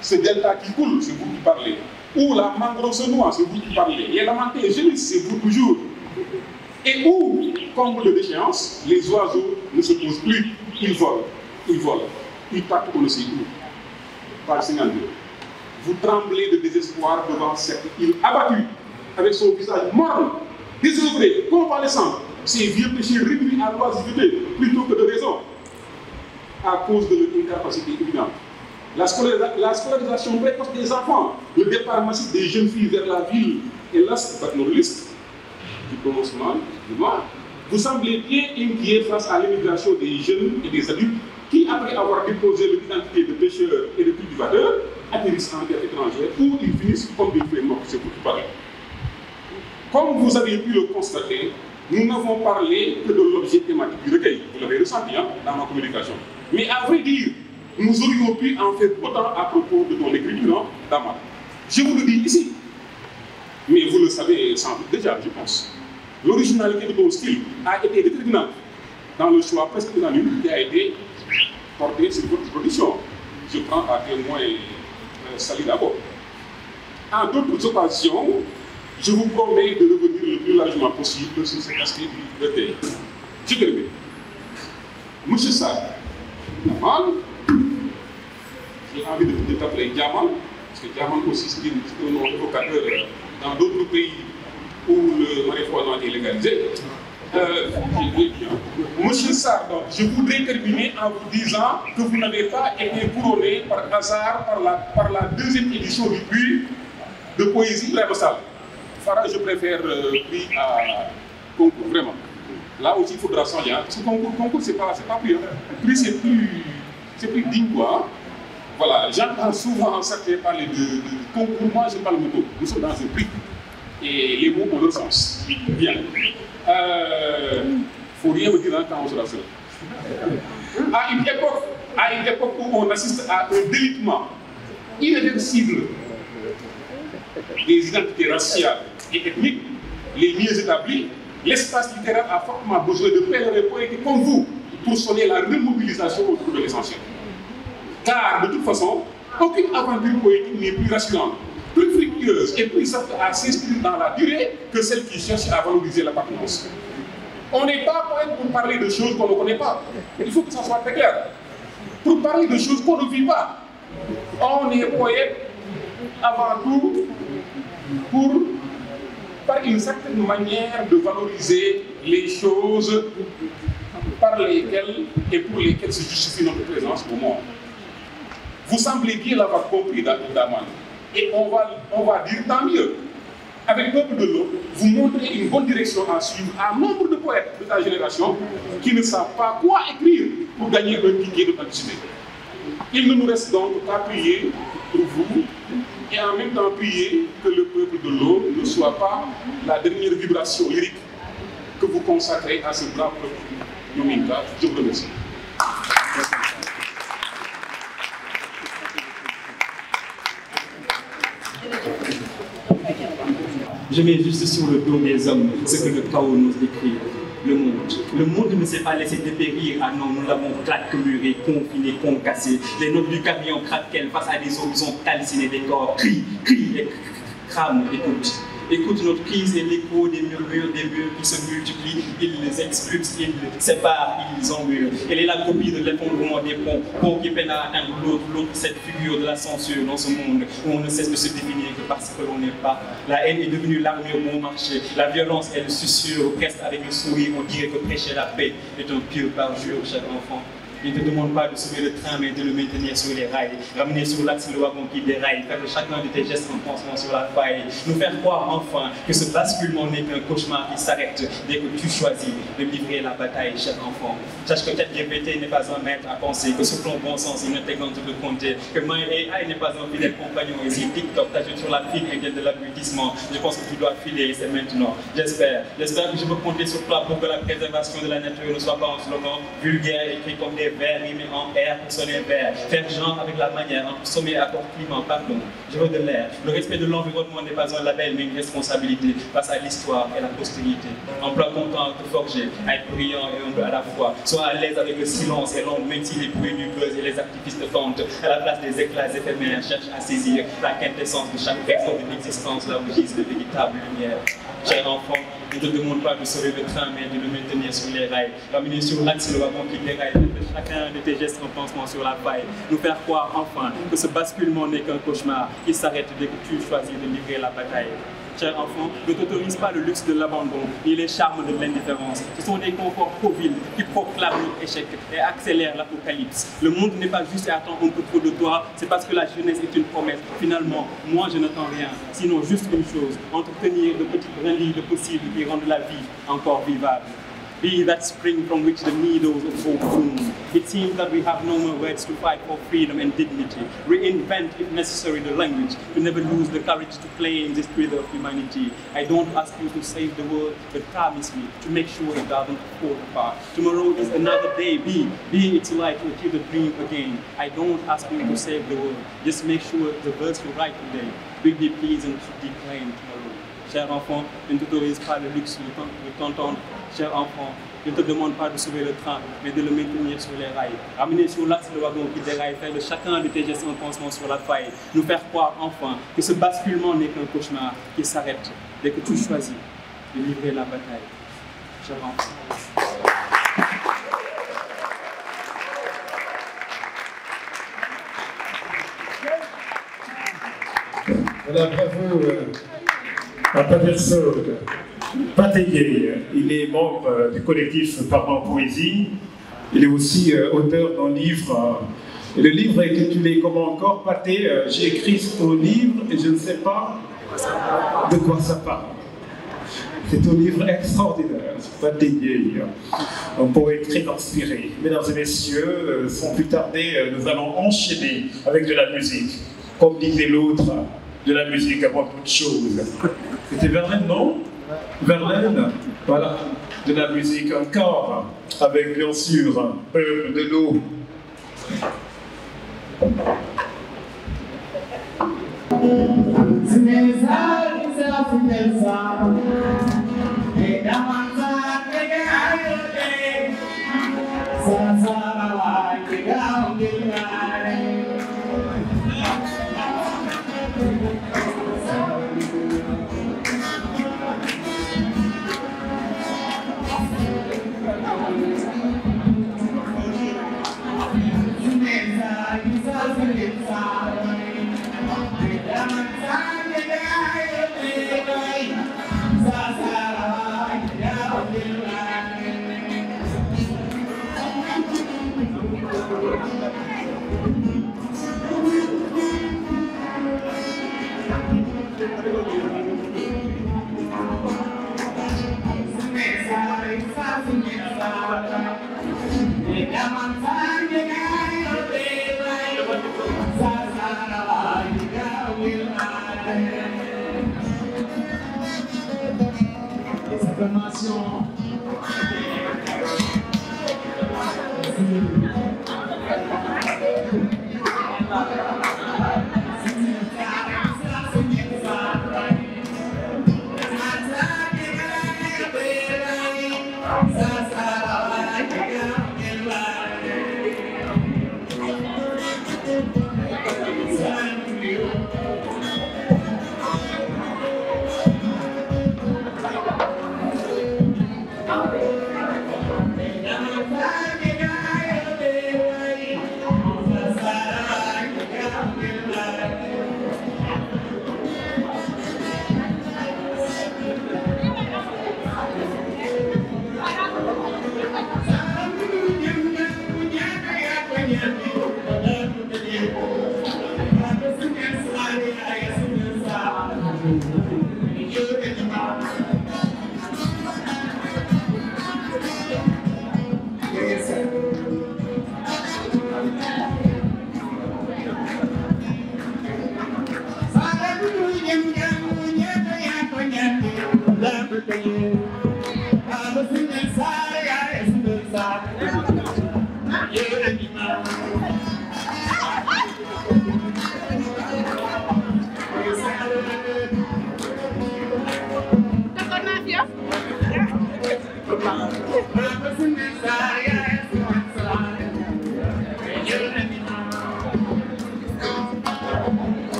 ce delta qui coule, c'est vous qui parlez, ou la mangrove se noie, c'est vous qui parlez, les lamantés gémissent, c'est vous toujours. Et où, comble de déchéance, les oiseaux ne se posent plus, ils volent, ils partent on ne sait où. Page 52. Vous tremblez de désespoir devant cette île abattue, avec son visage morne, désœuvré, convalescent, ses vieux péchés réduits à l'oisiveté plutôt que de raison, à cause de leur incapacité évidente. La scolarisation précoce des enfants, le départ massif des jeunes filles vers la ville et l'ast paternaliste du prononcement du mal. Vous semblez bien inquiet face à l'immigration des jeunes et des adultes qui, après avoir déposé leur identité de pécheurs et de cultivateurs, atterrissent en terre étrangère où ils finissent comme des feuilles mortes, c'est vous qui parlez. Comme vous avez pu le constater, nous n'avons parlé que de l'objet thématique du recueil. Vous l'avez ressenti dans ma communication. Mais à vrai dire, nous aurions pu en faire autant à propos de ton écriture, Daman. Je vous le dis ici, mais vous le savez sans doute déjà, je pense. L'originalité de ton style a été déterminante dans le choix presque unanime qui a été porté sur votre production. Je prends à témoin Sali d'abord. En d'autres occasions, je vous promets de revenir le plus largement possible sur cet aspect du recueil. Je termine. Monsieur Sarr, Daman, j'ai envie de t'appeler Diamant, parce que Diamant aussi c'est un nom évocateur dans d'autres pays où le marijuana est légalisé. Monsieur Sarr, donc, je voudrais terminer en vous disant que vous n'avez pas été couronné par hasard par la deuxième édition du prix de poésie Révessal. Farah, je préfère prix à concours, vraiment. Là aussi, il faudra s'enlier. Ce concours, c'est pas prix. Le prix, c'est plus digne, quoi. Voilà, j'entends souvent certains parler de concours. Moi, je parle moto. Nous sommes dans un prix. Et les mots ont leur sens. Bien. Faut rien me dire quand on sera seul. À une époque où on assiste à un délitement irréversible des identités raciales et ethniques, les mieux établis, l'espace littéraire a fortement besoin de pèlerins poétiques comme vous pour sonner la remobilisation autour de l'essentiel. Car, de toute façon, aucune aventure poétique n'est plus rassurante, plus fructueuse et plus apte à s'inscrire dans la durée que celle qui cherche à valoriser l'appartenance. On n'est pas poète pour parler de choses qu'on ne connaît pas. Il faut que ça soit très clair. Pour parler de choses qu'on ne vit pas. On est poète avant tout par une certaine manière de valoriser les choses par lesquelles et pour lesquelles se justifie notre présence au monde. Vous semblez bien l'avoir compris, Daman. Et on va dire tant mieux. Avec Peuple de l'eau, vous montrez une bonne direction à suivre à nombre de poètes de ta génération qui ne savent pas quoi écrire pour gagner un ticket d'authenticité. Il ne nous reste donc qu'à prier pour vous et en même temps prier que le Peuple de l'eau ne soit pas la dernière vibration lyrique que vous consacrez à ce brave peuple Yominka. Je vous remercie. Je mets juste sur le dos des hommes ce que le chaos nous décrit. Le monde. Le monde ne s'est pas laissé dépérir. Ah non, nous l'avons claquemuré, confiné, concassé. Les notes du camion craquent face à des horizons calcinés, des corps crient et crament. Écoute notre crise et l'écho des murmures, des murs qui se multiplient, ils les expulsent, ils les séparent, ils emmurent. Elle est la copie de l'effondrement des ponts qui peinent à atteindre l'autre, cette figure de la censure dans ce monde où on ne cesse de se définir que parce que l'on n'est pas. La haine est devenue l'armure bon marché, la violence elle susurre, reste avec le sourire, on dirait que prêcher la paix est un pire parjure, cher enfant. Il ne te demande pas de sauver le train, mais de le maintenir sur les rails, ramener sur l'axe le wagon qui déraille, faire de chacun de tes gestes un pansement sur la faille, nous faire croire enfin que ce basculement n'est qu'un cauchemar qui s'arrête dès que tu choisis de livrer la bataille, cher enfant. Sache que ChatGPT n'est pas un maître à penser, que ce plan bon sens intelligent de compter, que MyAI n'est pas un fidèle compagnon, et si TikTok t'ajoute sur la file indienne de l'abrutissement, je pense que tu dois filer, c'est maintenant. J'espère que je peux compter sur toi pour que la préservation de la nature ne soit pas un slogan vulgaire écrit comme des vers, rimer en air pour sonner vers, faire genre avec la manière, entre sommet et accord climat, pardon, je veux de l'air. Le respect de l'environnement n'est pas un label, mais une responsabilité face à l'histoire et la postérité. Emploi ton temps à te forger, à être brillant et humble à la fois. Sois à l'aise avec le silence et l'ombre, même si les bruits du buzz et les activistes tentent. À la place des éclats éphémères, cherche à saisir la quintessence de chaque personne de l'existence, là où gisent de véritables lumières. Cher enfant, ne te demande pas de sauver le train, mais de le maintenir sur les rails. Ramener sur l'axe le wagon qui déraille, de chacun de tes gestes un pansement sur la paille. Nous faire croire enfin que ce basculement n'est qu'un cauchemar. Il s'arrête dès que tu choisis de livrer la bataille. Cher enfant, ne t'autorise pas le luxe de l'abandon, ni les charmes de l'indifférence. Ce sont des conforts proviles qui proclament notre échec et accélèrent l'apocalypse. Le monde n'est pas juste et attend un peu trop de toi, c'est parce que la jeunesse est une promesse. Finalement, moi je n'attends rien, sinon juste une chose, entretenir de petites brindilles de possible qui rendent la vie encore vivable. Be that spring from which the needles of hope bloom. It seems that we have no more words to fight for freedom and dignity. Reinvent, if necessary, the language, to never lose the courage to claim this credo of humanity. I don't ask you to save the world, but promise me to make sure it doesn't fall apart. Tomorrow is another day. Be its light to achieve the dream again. I don't ask you to save the world, just make sure the verse you write today will be pleasing to declaim tomorrow. Cher enfant, ne t'autorise pas le luxe de t'entendre. Cher enfant, je ne te demande pas de sauver le train, mais de le maintenir sur les rails. Ramener sur l'axe le wagon qui déraille, faire de chacun de tes gestes un pansement sur la faille. Nous faire croire enfin que ce basculement n'est qu'un cauchemar qui s'arrête dès que tu choisis de livrer la bataille. Cher enfant. Voilà, bravo à Patterson. Pathé, il est membre du collectif Parents Poésie. Il est aussi auteur d'un livre. Et le livre est intitulé Comment encore, Pathé? J'ai écrit ce livre et je ne sais pas de quoi ça parle. C'est un livre extraordinaire, Pathé, un poète très inspiré. Mesdames et messieurs, sans plus tarder, nous allons enchaîner avec de la musique. Comme disait l'autre, de la musique avant toute chose. C'était Verlaine, non? Verlaine, voilà, de la musique encore, avec bien sûr Peuple de l'eau.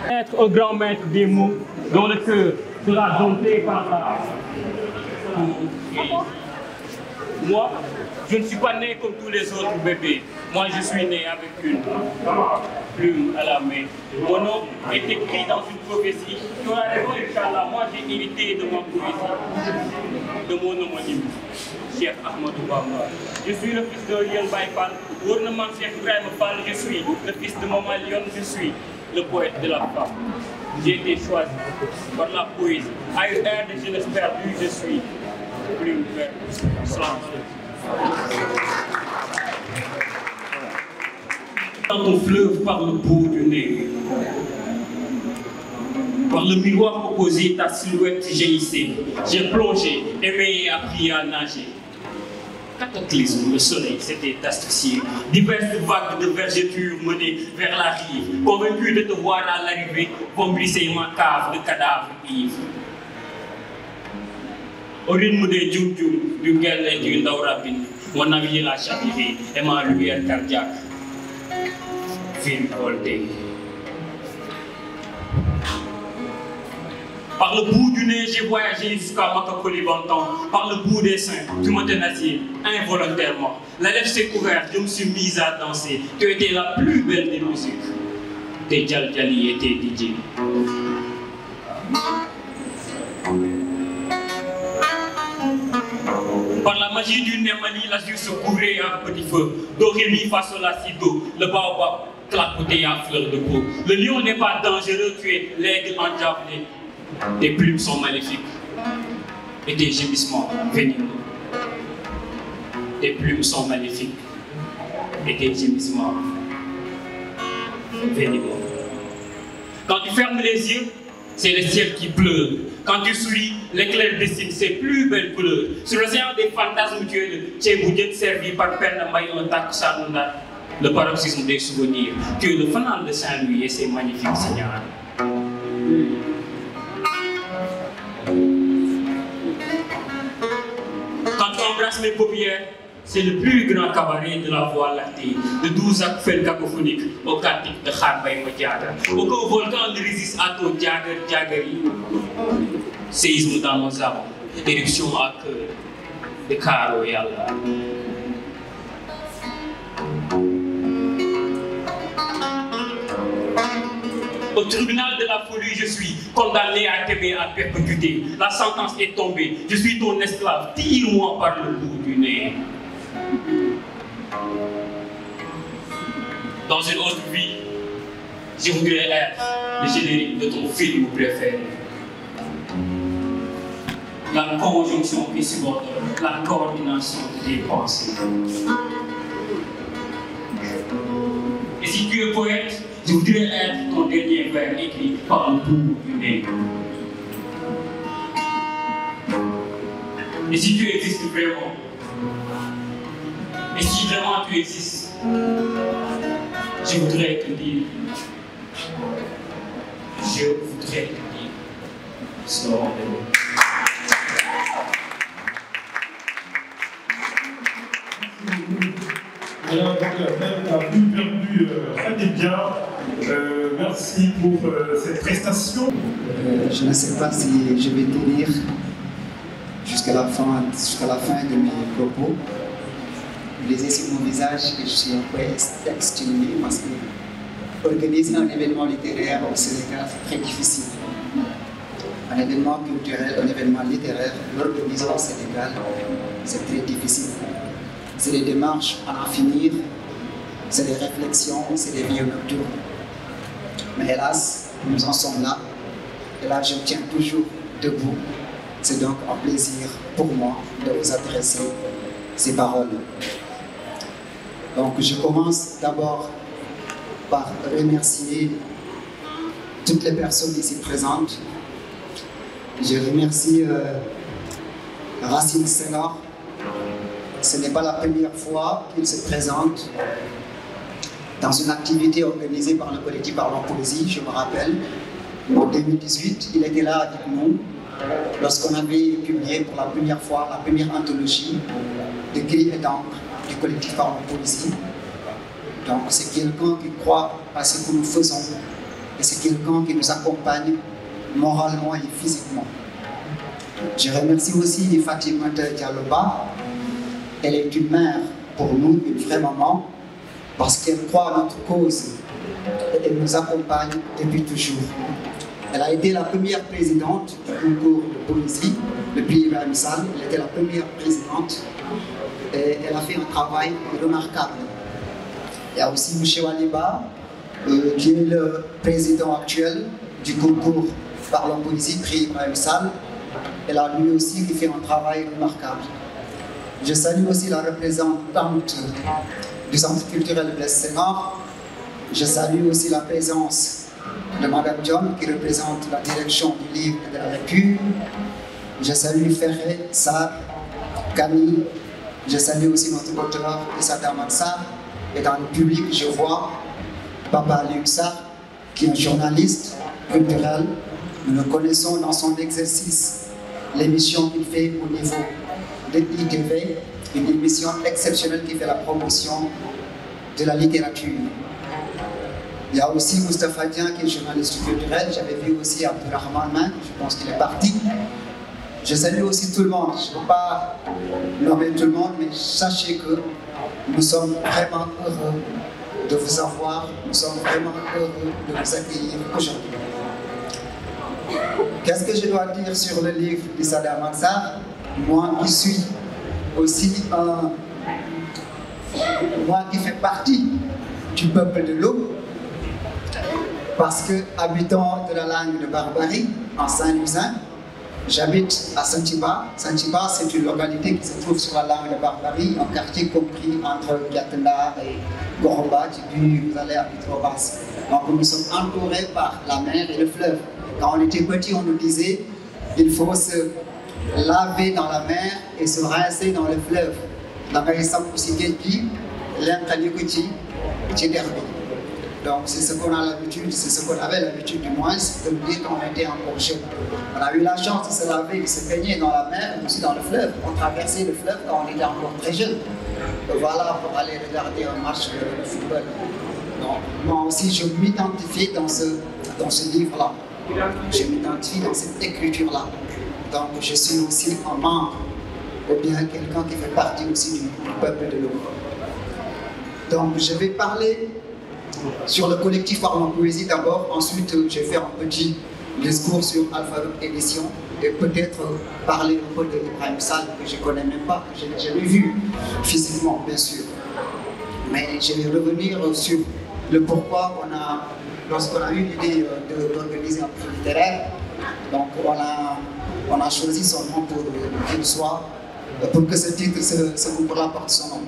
Être au grand maître des mots, dont le cœur sera dompté par la... Moi, je ne suis pas né comme tous les autres bébés. Moi, je suis né avec une plume à la main. Mon nom est écrit dans une prophétie. Tu auras raison, Inch'Allah. Moi, j'ai hérité de ma poésie, de mon homonyme, Cheikh Ahmadou Bamba. Je suis le fils de Lyon Baïfal. Gouvernement Cheikh Ibrahim Fall, je suis le fils de Maman Lyon, je suis le poète de la femme. J'ai été choisi par la poésie. À une ère de jeunesse perdue, je suis plume verte. Dans ton fleuve par le bout du nez, par le miroir opposé, ta silhouette jaillissait. J'ai plongé, aimé et appris à nager. Cataclysme, le soleil s'était asphyxié. Diverses vagues de vergetures menées vers la rive. Convaincu de te voir à l'arrivée, vombrisser ma cave de cadavres ivres. Au rythme des djoum-djoum, du guerre et du ndaurabine, mon navire a chaviré et ma lumière cardiaque virevoltée. Par le bout du nez, j'ai voyagé jusqu'à Makakoli-Bantan. Par le bout des seins, tu m'as tenacié involontairement. La lèvre s'est couverte, je me suis mise à danser. Tu étais la plus belle des musiques. Tes Djal-Djali et tes DJ. Par la magie du Némani, l'azur se couvrait à un petit feu. Do, ré, mi, fa, sol, la, si, do. Le baobab clapotait à fleur de peau. Le lion n'est pas dangereux, tu es l'aigle endiablé. Tes plumes sont maléfiques et tes gémissements venimeux. Tes plumes sont maléfiques et tes gémissements venimeux. Quand tu fermes les yeux, c'est le ciel qui pleure. Quand tu souris, l'éclair dessine ses plus belles couleurs. Sur l'océan des fantasmes, tu es le Tchéboudjet servi par Père Nambaye, un Takusanouna, le paroxysme des souvenirs. Tu es le fanal de Saint-Louis et ses magnifiques seigneurs. Quand tu embrasses mes paupières, c'est le plus grand cabaret de la voie lactée, de 12 actes cacophoniques au cantique de Kharbay Modiada. Aucun volcan ne résiste à ton Djagari. Séisme dans nos âmes, éruption à cœur de Karo et Allah. Au tribunal de la folie, je suis condamné à t'aimer à perpétuité. La sentence est tombée, je suis ton esclave. Tire-moi par le bout du nez. Dans une autre vie, Je voudrais être le générique de ton film préféré. La conjonction qui subordonne, la coordination des pensées. Et si tu es poète, je voudrais être ton dernier vers écrit par le bout du nez. Et si tu existes vraiment, et si vraiment tu existes, je voudrais te dire, slow on. Alors, donc, la plus perdue très bien. Merci pour cette prestation. Je ne sais pas si je vais tenir jusqu'à la fin de mes propos. Vous lisez sur mon visage que je suis un peu exténué parce que organiser un événement littéraire au Sénégal, c'est très difficile. Un événement culturel, un événement littéraire, l'organiser au Sénégal, c'est très difficile. C'est des démarches à en finir, c'est des réflexions, c'est des vies nocturnes. Mais hélas, nous en sommes là. Et là, je tiens toujours debout. C'est donc un plaisir pour moi de vous adresser ces paroles. Donc, je commence d'abord par remercier toutes les personnes ici présentes. Je remercie Racine Senghor. Ce n'est pas la première fois qu'il se présente dans une activité organisée par le collectif Parlons Poésie. Je me rappelle, en 2018, il était là avec nous lorsqu'on avait publié pour la première fois la première anthologie de cris et d'encre du collectif Parlons Poésie. Donc c'est quelqu'un qui croit à ce que nous faisons et c'est quelqu'un qui nous accompagne moralement et physiquement. Je remercie aussi Fatimata Dialloba. Elle est une mère pour nous, une vraie maman, parce qu'elle croit à notre cause et elle nous accompagne depuis toujours. Elle a été la première présidente du concours de poésie, le prix Ibrahim Sall. Elle était la première présidente et elle a fait un travail remarquable. Il y a aussi M. Waliba, qui est le président actuel du concours Parlons Poésie, prix Ibrahim Sall. Elle a lui aussi fait un travail remarquable. Je salue aussi la représentante du Centre culturel Blaise Senghor. Je salue aussi la présence de Mme John qui représente la direction du livre et de la lecture. Je salue Ferré, Sarr, Camille. Je salue aussi notre auteur Issa Damansa. Et dans le public, je vois Papa Luc Sarr, qui est un journaliste culturel. Nous le connaissons dans son exercice, l'émission qu'il fait au niveau de l'ITV, une émission exceptionnelle qui fait la promotion de la littérature. Il y a aussi Moustapha Dian qui est journaliste culturel. J'avais vu aussi Abdurrahman Man, je pense qu'il est parti. Je salue aussi tout le monde. Je ne peux pas nommer tout le monde, mais sachez que nous sommes vraiment heureux de vous avoir. Nous sommes vraiment heureux de vous accueillir aujourd'hui. Qu'est-ce que je dois dire sur le livre d'Issa Damansa? Moi qui suis aussi moi qui fais partie du peuple de l'eau, parce que habitant de la langue de Barbarie, en Saint-Louisien, j'habite à Santiba. Santiba, c'est une localité qui se trouve sur la langue de Barbarie, un quartier compris entre Gatendar et Goroba, puis vous allez à Petrobras. Donc nous sommes entourés par la mer et le fleuve. Quand on était petit, on nous disait il faut se laver dans la mer et se rincer dans le fleuve. Donc c'est ce qu'on a l'habitude, c'est ce qu'on avait l'habitude du moins, de nous dire quand on était encore jeune. On a eu la chance de se laver, de se baigner dans la mer, mais aussi dans le fleuve. On traversait le fleuve quand on était encore très jeune. Et voilà, pour aller regarder un match de football. Donc moi aussi, je m'identifie dans ce livre-là. Je m'identifie dans cette écriture-là. Donc je suis aussi un membre, ou bien quelqu'un qui fait partie aussi du peuple de l'eau. Donc je vais parler sur le collectif Parlons Poésie d'abord, ensuite je vais faire un petit discours sur Alphabet Édition et peut-être parler un peu de Ibrahim Sall que je ne connais même pas, que je n'ai jamais vu physiquement bien sûr. Mais je vais revenir sur le pourquoi on a lorsqu'on a eu l'idée d'organiser un prix littéraire, donc on a choisi son nom pour qu'il soit, pour que ce titre, ce concours-là porte son nom.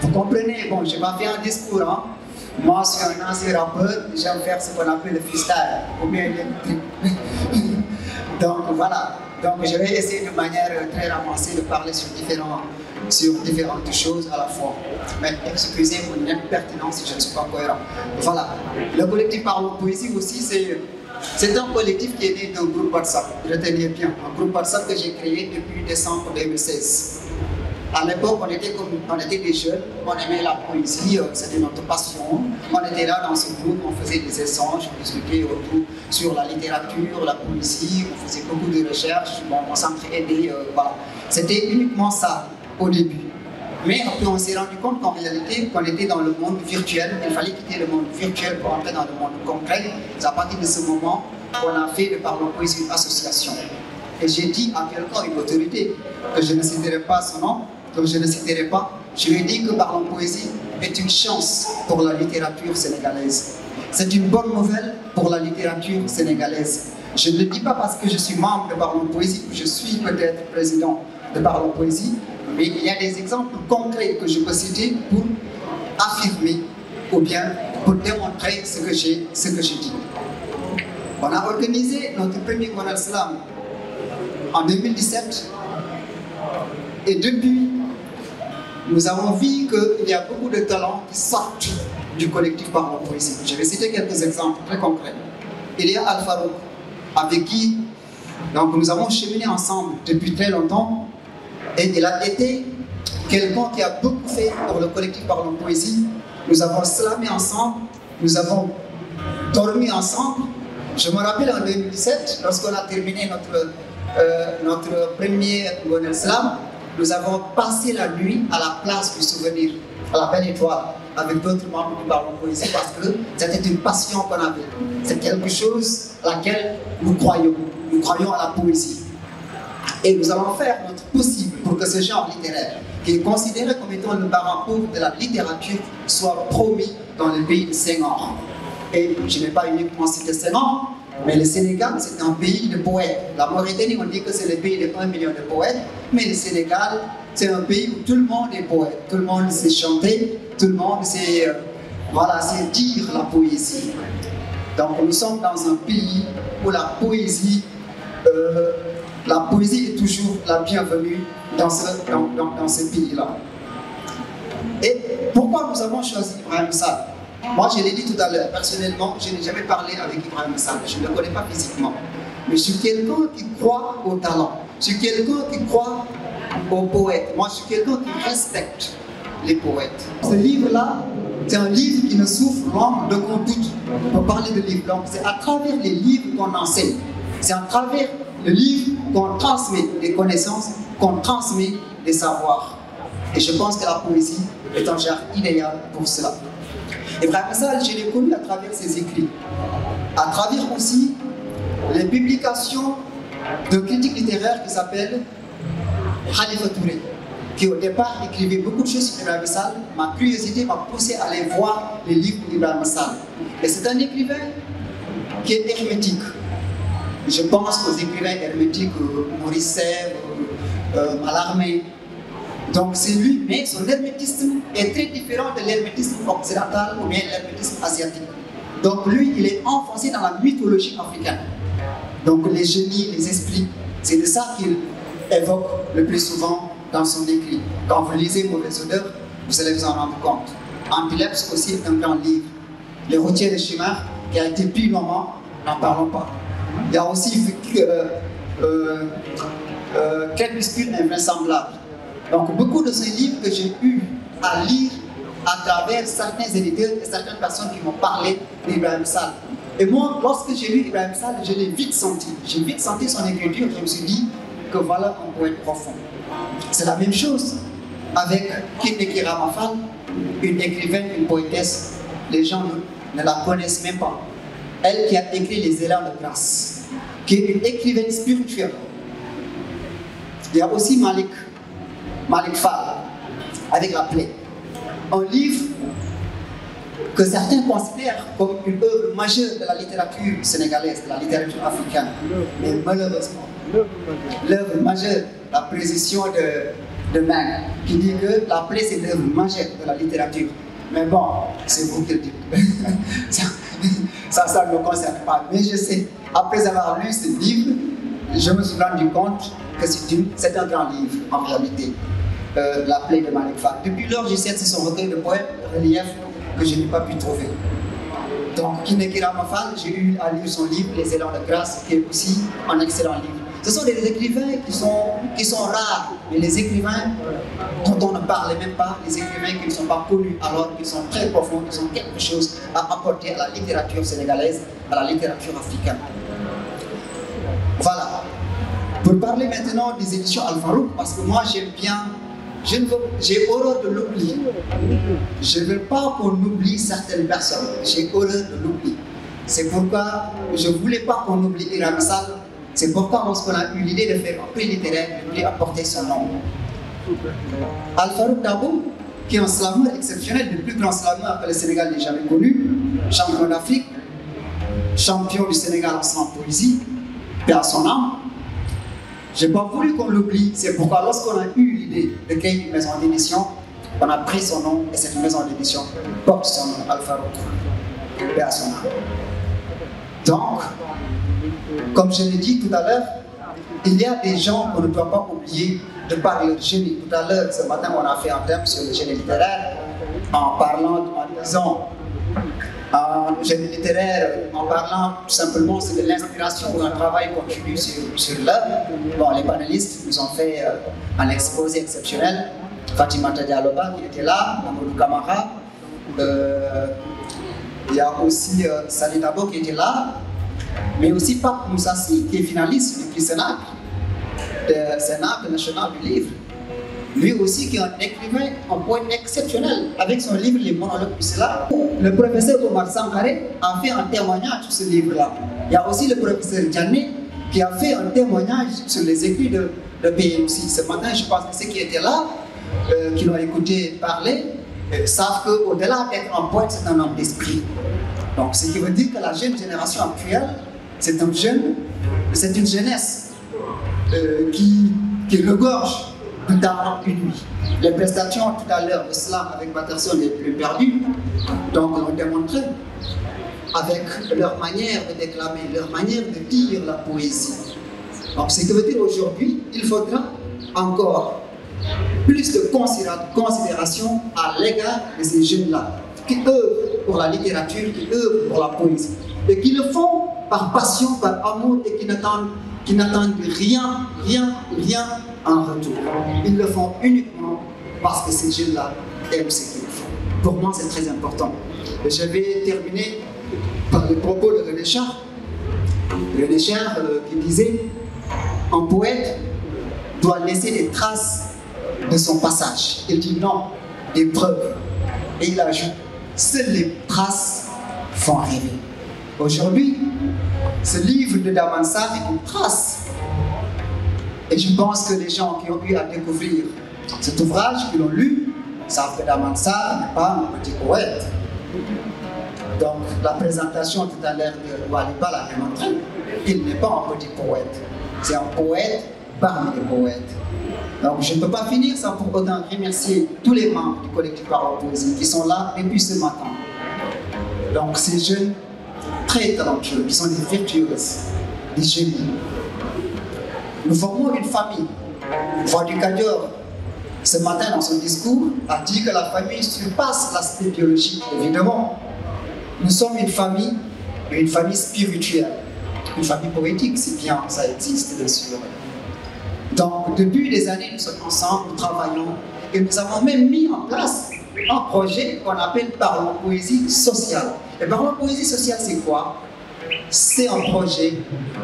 Vous comprenez, bon, je n'ai pas fait un discours, hein. Moi, je suis un ancien rappeur, j'aime faire ce qu'on appelle le freestyle, ou bien donc voilà, donc je vais essayer de manière très ramassée de parler sur différentes choses à la fois. Mais excusez mon impertinence si je ne suis pas cohérent. Voilà, le collectif Parlons Poésie aussi, c'est un collectif qui est né d'un groupe WhatsApp, retenez bien, un groupe WhatsApp que j'ai créé depuis décembre 2016. À l'époque, on était des jeunes, on aimait la poésie, c'était notre passion. On était là dans ce groupe, on faisait des échanges, on discutait autour sur la littérature, la poésie, on faisait beaucoup de recherches, bon, on s'entraidait, voilà. C'était uniquement ça au début. Mais après, on s'est rendu compte qu'en réalité, qu'on était dans le monde virtuel, il fallait quitter le monde virtuel pour entrer dans le monde concret. C'est à partir de ce moment qu'on a fait de Parlons Poésie une association. Et j'ai dit à quelqu'un, une autorité, que je ne citerai pas son nom, que je ne citerai pas, je lui ai dit que Parlons Poésie est une chance pour la littérature sénégalaise. C'est une bonne nouvelle pour la littérature sénégalaise. Je ne le dis pas parce que je suis membre de Parlons Poésie, que je suis peut-être président de Parlons Poésie, mais il y a des exemples concrets que je peux citer pour affirmer ou bien pour démontrer ce que j'ai dit. On a organisé notre premier Gonal Slam en 2017 et depuis, nous avons vu qu'il y a beaucoup de talents qui sortent du collectif Parlons Poésie. Je vais citer quelques exemples très concrets. Il y a Alpha Rouk, avec qui donc, nous avons cheminé ensemble depuis très longtemps. Et il a été quelqu'un qui a beaucoup fait pour le collectif Parlons Poésie. Nous avons slamé ensemble, nous avons dormi ensemble. Je me rappelle en 2017, lorsqu'on a terminé notre premier Gonal Slam, nous avons passé la nuit à la place du souvenir, à la Belle Étoile, avec d'autres membres du Parlons Poésie, parce que c'était une passion qu'on avait. C'est quelque chose à laquelle nous croyons. Nous croyons à la poésie. Et nous allons faire notre possible pour que ce genre littéraire, qui est considéré comme étant le parent pauvre de la littérature, soit promis dans le pays de Senghor. Et je n'ai pas uniquement cité Senghor, mais le Sénégal, c'est un pays de poètes. La Mauritanie, on dit que c'est le pays de 1 million de poètes, mais le Sénégal, c'est un pays où tout le monde est poète. Tout le monde sait chanter, tout le monde sait, sait dire la poésie. Donc nous sommes dans un pays où la poésie est toujours la bienvenue dans ce pays-là. Et pourquoi nous avons choisi Ibrahim Sall? Moi, je l'ai dit tout à l'heure, personnellement, je n'ai jamais parlé avec Ibrahim Sall, je ne le connais pas physiquement. Mais je suis quelqu'un qui croit au talent, je suis quelqu'un qui croit aux poètes. Moi, je suis quelqu'un qui respecte les poètes. Ce livre-là, c'est un livre qui ne souffre l'ombre de qu'on doute. Pour parler de livre, donc c'est à travers les livres qu'on enseigne. C'est à travers le livre qu'on transmet des connaissances, qu'on transmet des savoirs. Et je pense que la poésie est un genre idéal pour cela. Ibrahim Sall, je l'ai connu à travers ses écrits, à travers aussi les publications de critiques littéraires qui s'appellent Khalifa Touré, qui au départ écrivait beaucoup de choses sur Ibrahim Sall. Ma curiosité m'a poussé à aller voir les livres d'Ibrahim Sall. Et c'est un écrivain qui est hermétique. Je pense aux écrivains hermétiques, Maurice Sèvres, Mallarmé. Donc c'est lui, mais son hermétisme est très différent de l'hermétisme occidental ou bien l'hermétisme asiatique. Donc lui, il est enfoncé dans la mythologie africaine. Donc les génies, les esprits, c'est de ça qu'il évoque le plus souvent dans son écrit. Quand vous lisez Mauvaise odeur, vous allez vous en rendre compte. Antilepse aussi est un grand livre. Les routiers de Chimère, qui a été plus longuement, n'en parlons pas. Il y a aussi Crépuscule invraisemblable. Donc beaucoup de ces livres que j'ai eu à lire à travers certains éditeurs et certaines personnes qui m'ont parlé d'Ibrahim Sall. Et moi, lorsque j'ai lu Ibrahim Sall, je l'ai vite senti. J'ai vite senti son écriture, je me suis dit que voilà un poète profond. C'est la même chose avec Kine Ramafal, une écrivaine, une poétesse. Les gens ne la connaissent même pas. Elle qui a écrit Les Élans de grâce, qui est une écrivaine spirituelle. Il y a aussi Malik Fall, avec La plaie. Un livre que certains considèrent comme une œuvre majeure de la littérature sénégalaise, de la littérature africaine. Mais malheureusement, l'œuvre majeure, la précision de Meng, qui dit que la plaie c'est l'œuvre majeure de la littérature. Mais bon, c'est vous qui le dites. ça ne me concerne pas. Mais je sais, après avoir lu ce livre, je me suis rendu compte que c'est un grand livre en réalité. La plaie de Malick Fall. Depuis lors, je sais que c'est son recueil de poèmes, relief, que je n'ai pas pu trouver. Donc, Kinekira Mafal, j'ai eu à lire son livre, Les Élans de Grâce, qui est aussi un excellent livre. Ce sont des écrivains qui sont rares, mais les écrivains dont on ne parle même pas, les écrivains qui ne sont pas connus alors qu'ils sont très profonds, ils ont quelque chose à apporter à la littérature sénégalaise, à la littérature africaine. Voilà. Pour parler maintenant des éditions Al-Farouk, parce que moi j'aime bien, j'ai horreur de l'oubli. Je ne veux pas qu'on oublie certaines personnes. J'ai horreur de l'oubli. C'est pourquoi je ne voulais pas qu'on oublie Iram Sall. C'est pourquoi lorsqu'on a eu l'idée de faire un prix littéraire, de lui apporter son nom. Al-Farouk Dabo, qui est un slameur exceptionnel, le plus grand slameur que le Sénégal n'ait jamais connu, champion d'Afrique, champion du Sénégal en slam poésie, paix à son âme. Je n'ai pas voulu qu'on l'oublie, c'est pourquoi lorsqu'on a eu l'idée de créer une maison d'édition, on a pris son nom et cette maison d'édition porte son nom, Al-Farouk, paix à son âme. Donc, comme je l'ai dit tout à l'heure, il y a des gens qu'on ne doit pas oublier de par leur génie. Tout à l'heure, ce matin, on a fait un thème sur le génie littéraire en disant génie littéraire, en parlant tout simplement de l'inspiration ou un travail continu sur l'œuvre. Bon, les panélistes nous ont fait un exposé exceptionnel. Fatimata Dialloba qui était là, Mamadou Kamara, il y a aussi Salih Dabo qui était là, mais aussi Pape Moussassi qui est finaliste du prix Sénat national du livre. Lui aussi qui est un écrivain, un poète exceptionnel, avec son livre Les monologues du Cela. Le professeur Omar Sankaré a fait un témoignage sur ce livre-là. Il y a aussi le professeur Diané qui a fait un témoignage sur les écrits de PMC. Ce matin, je pense que ceux qui étaient là, qui l'ont écouté parler, savent qu'au-delà d'être un poète, c'est un homme d'esprit. Donc, ce qui veut dire que la jeune génération actuelle, c'est une jeunesse qui regorge de talent inouï. Les prestations tout à l'heure de Slam avec Patterson les plus perdues, donc l'ont démontré avec leur manière de déclamer, leur manière de dire la poésie. Donc, ce qui veut dire aujourd'hui, il faudra encore plus de considération à l'égard de ces jeunes-là, qui œuvrent pour la littérature, qui œuvrent pour la poésie, et qui le font par passion, par amour, et qui n'attendent rien en retour. Ils le font uniquement parce que ces jeunes-là aiment ce qu'ils font. Pour moi, c'est très important. Et je vais terminer par les propos de René Char. René Char qui disait « Un poète doit laisser des traces de son passage. » Il dit non, des preuves. Et il ajoute « Seules les traces font rêver. » Aujourd'hui, ce livre de Damansar est une trace. Et je pense que les gens qui ont eu à découvrir cet ouvrage, qui l'ont lu, savent que Damansar n'est pas un petit poète. Donc la présentation tout à l'heure de Waliba l'a démontré, il n'est pas un petit poète. C'est un poète parmi les poètes. Donc je ne peux pas finir sans pour autant remercier tous les membres du collectif Parole Poésie qui sont là depuis ce matin. Donc ces jeunes très talentueux, qui sont des virtuoses, des génies. Nous formons une famille. Voix du Kadior, ce matin dans son discours, a dit que la famille surpasse l'aspect biologique, évidemment. Nous sommes une famille spirituelle, une famille poétique, si bien ça existe, bien sûr. Donc, depuis des années, nous sommes ensemble, nous travaillons, et nous avons même mis en place un projet qu'on appelle Parlons Poésie Sociale. Et Parlons Poésie Sociale, c'est quoi? C'est un projet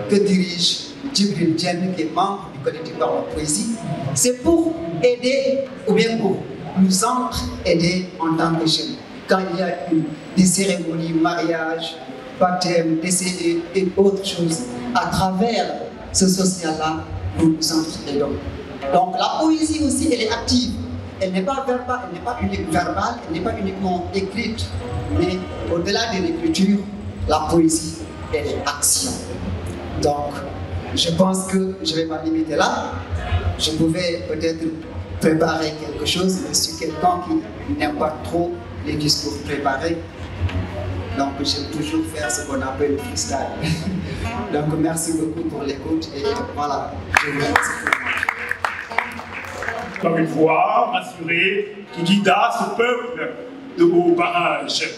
que dirige Djibril Diène, qui est membre du collectif Parlons Poésie. C'est pour aider, ou bien pour nous aider en tant que jeunes. Quand il y a des cérémonies, mariage, baptême, décès et autres choses, à travers ce social-là, nous nous aidons. Donc la poésie aussi, elle est active. Elle n'est pas verbale, elle n'est pas uniquement verbale, elle n'est pas uniquement écrite. Mais au-delà de l'écriture, la poésie, elle est action. Donc, je pense que je vais m'en limiter là. Je pouvais peut-être préparer quelque chose, mais je suis quelqu'un qui n'aime pas trop les discours préparés. Donc, j'aime toujours faire ce qu'on appelle le freestyle. Donc, merci beaucoup pour l'écoute et voilà, je vous remercie. Comme une voix rassurée qui guida ce peuple de hauts barrages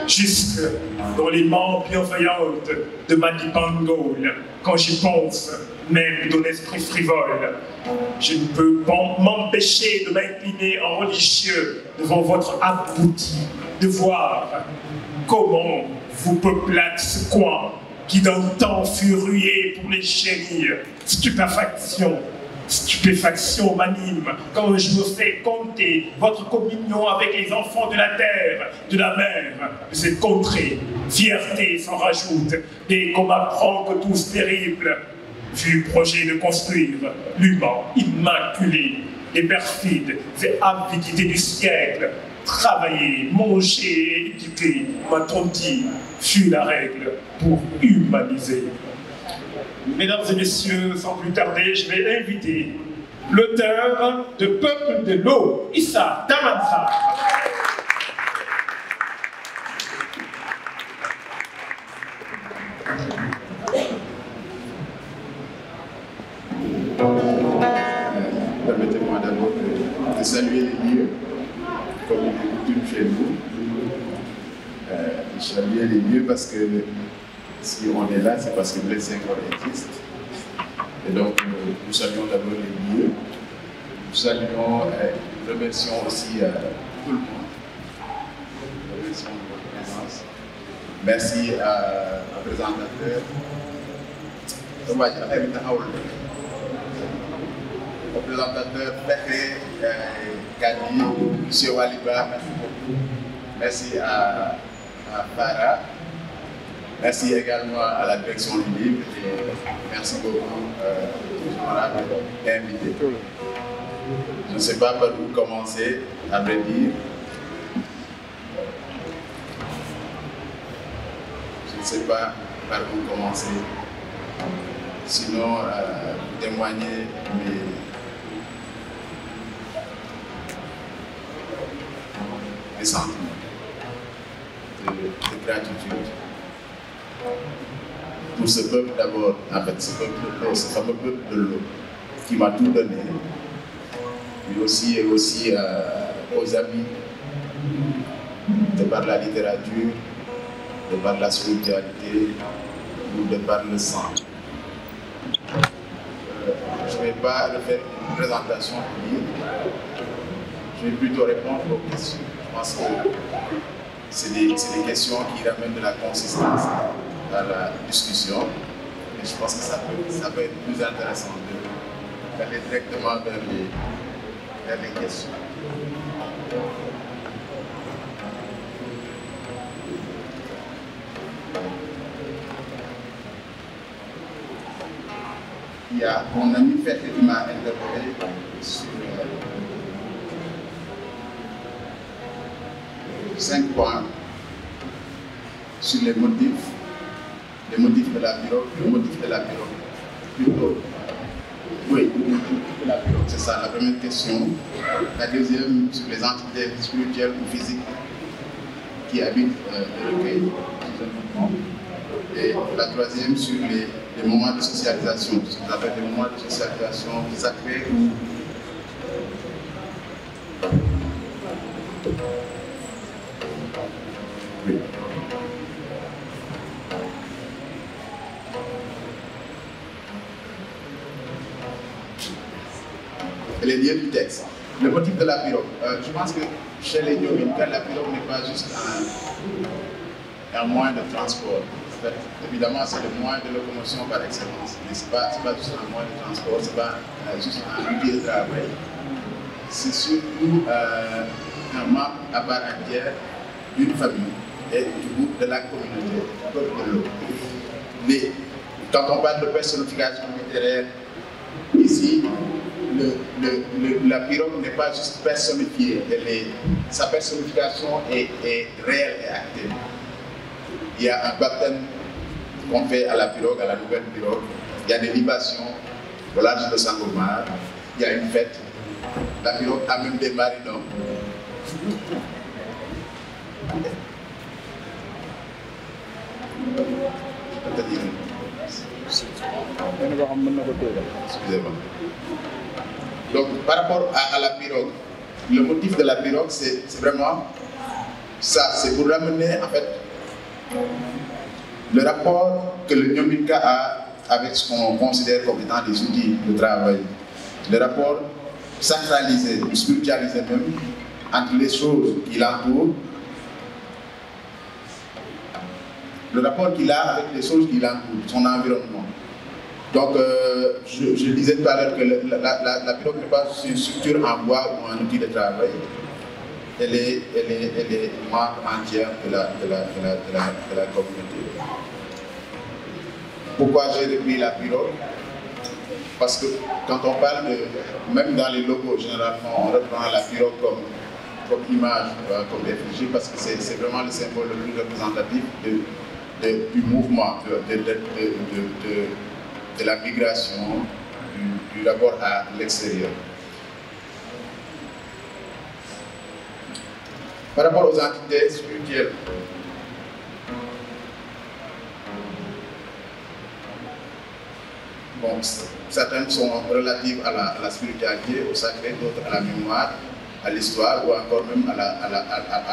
jusque dans les mains bienveillantes de Manipangol. Quand j'y pense, même d'un esprit frivole, je ne peux pas m'empêcher de m'incliner en religieux devant votre abouti, de voir comment vous peuplâtes ce coin qui d'un temps fut rué pour les chérir. Stupéfaction m'anime quand je me fais compter votre communion avec les enfants de la terre, de la mer, de cette contrée. Fierté s'en rajoute, dès qu'on m'apprend que tous terribles fut projet de construire l'humain immaculé, les perfides et avidités du siècle. Travailler, manger et éduquer, m'a-t-on dit, fut la règle pour humaniser. Mesdames et messieurs, sans plus tarder, je vais inviter l'auteur de Peuple de l'eau, Issa Damansar. Permettez-moi d'abord de saluer les lieux, comme il est coutume chez nous. Saluer les lieux parce que si on est là, c'est parce que le Senghor existe. Et donc, nous saluons d'abord les lieux. Nous saluons, remercions aussi tout le monde. Remercions de votre présence. Merci au présentateur. Au présentateur Péché, Kadi, M. Waliba, merci beaucoup. Merci à Farah. Merci également à la direction du livre et merci beaucoup de m'avoir invité. Je ne sais pas par où commencer, à vrai dire. Je ne sais pas par où commencer. Sinon, vous témoigner mes sentiments de gratitude. Pour ce peuple d'abord, en fait, ce peuple de l'eau, ce fameux peuple de l'eau, qui m'a tout donné, mais aussi aux amis, de par la littérature, de par la spiritualité, ou de par le sang. Je ne vais pas refaire une présentation du livre, je vais plutôt répondre aux questions. Je pense que c'est des questions qui ramènent de la consistance dans la discussion. Et je pense que ça peut être plus intéressant d'aller directement vers les questions. Il y a mon ami Fête qui m'a interpellé sur 5 points sur les motifs de la pirogue, le motif de la pirogue. Plutôt, oui, le motif de la pirogue, c'est ça la première question. La deuxième sur les entités spirituelles ou physiques qui habitent le recueil. Et la troisième sur les moments de socialisation, ce qu'on appelle les moments de socialisation sacrés ou oui. Et les lieux du texte. Le motif de la pirogue. Je pense que chez les Dominicains, la pirogue n'est pas juste un moyen de transport. Évidemment, c'est le moyen de locomotion par excellence. Mais ce n'est pas juste un moyen de transport, ce n'est pas juste un outil de travail. C'est surtout un membre à part entière d'une famille et du groupe de la communauté, du peuple de l'eau. Mais quand on parle de personnification littéraire, ici, la pirogue n'est pas juste personnifiée, sa personnification est réelle et actée. Il y a un baptême qu'on fait à la pirogue, à la nouvelle pirogue. Il y a des libations au large de Sangomar. Il y a une fête. La pirogue a même des marinons. Excusez-moi. Donc, par rapport à la pirogue, le motif de la pirogue, c'est vraiment ça. C'est pour ramener, en fait, le rapport que le Nyominka a avec ce qu'on considère comme étant des outils de travail. Le rapport sacralisé, ou spiritualisé même, entre les choses qui l'entourent, le rapport qu'il a avec les choses qui l'entourent, son environnement. Donc, je disais tout à l'heure que la pirogue n'est pas une structure en bois ou un outil de travail. Elle est membre entière de la communauté. Pourquoi j'ai repris la pirogue? Parce que quand on parle de, même dans les logos, généralement, on reprend la pirogue comme image, comme effigie, parce que c'est vraiment le symbole le plus représentatif du mouvement, de la migration, du rapport à l'extérieur. Par rapport aux entités spirituelles, bon, certaines sont relatives à la spiritualité, au sacré, d'autres à la mémoire, à l'histoire ou encore même à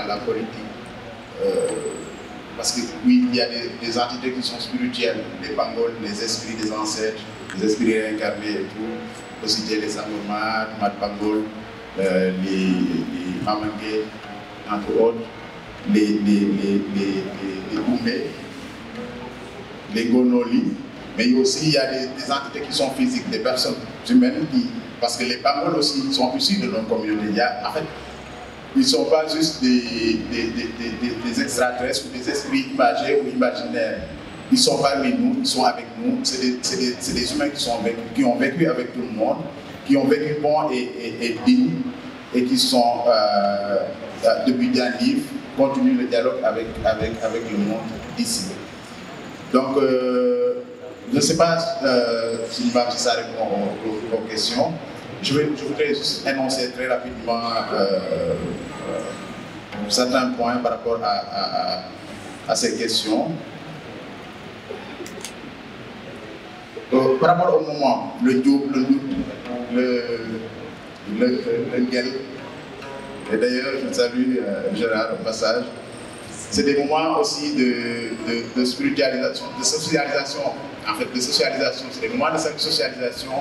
la politique. Parce que oui, il y a des entités qui sont spirituelles, les pangols, les esprits des ancêtres, les esprits réincarnés et tout. On peut citer les Sangomar, Mat Pangol, les Mamangé, entre autres, les Oumé, les Gonoli. Mais aussi, il y a des entités qui sont physiques, des personnes humaines, parce que les Pangols aussi sont issus de nos communautés. En fait, ils ne sont pas juste des extraterrestres ou des esprits imagés ou imaginaires. Ils sont parmi nous, ils sont avec nous. C'est des humains qui ont vécu avec tout le monde, qui ont vécu bon et digne, et qui sont, depuis Dianif, continuent le dialogue avec le monde d'ici. Donc, je ne sais pas si ça répond aux questions. Je voudrais juste énoncer très rapidement certains points par rapport à ces questions. Par rapport au moment, le Dioub, le doute, le Guel, et d'ailleurs je salue Gérard au passage, c'est des moments aussi de spiritualisation, de socialisation. En fait, de socialisation, c'est des moments de socialisation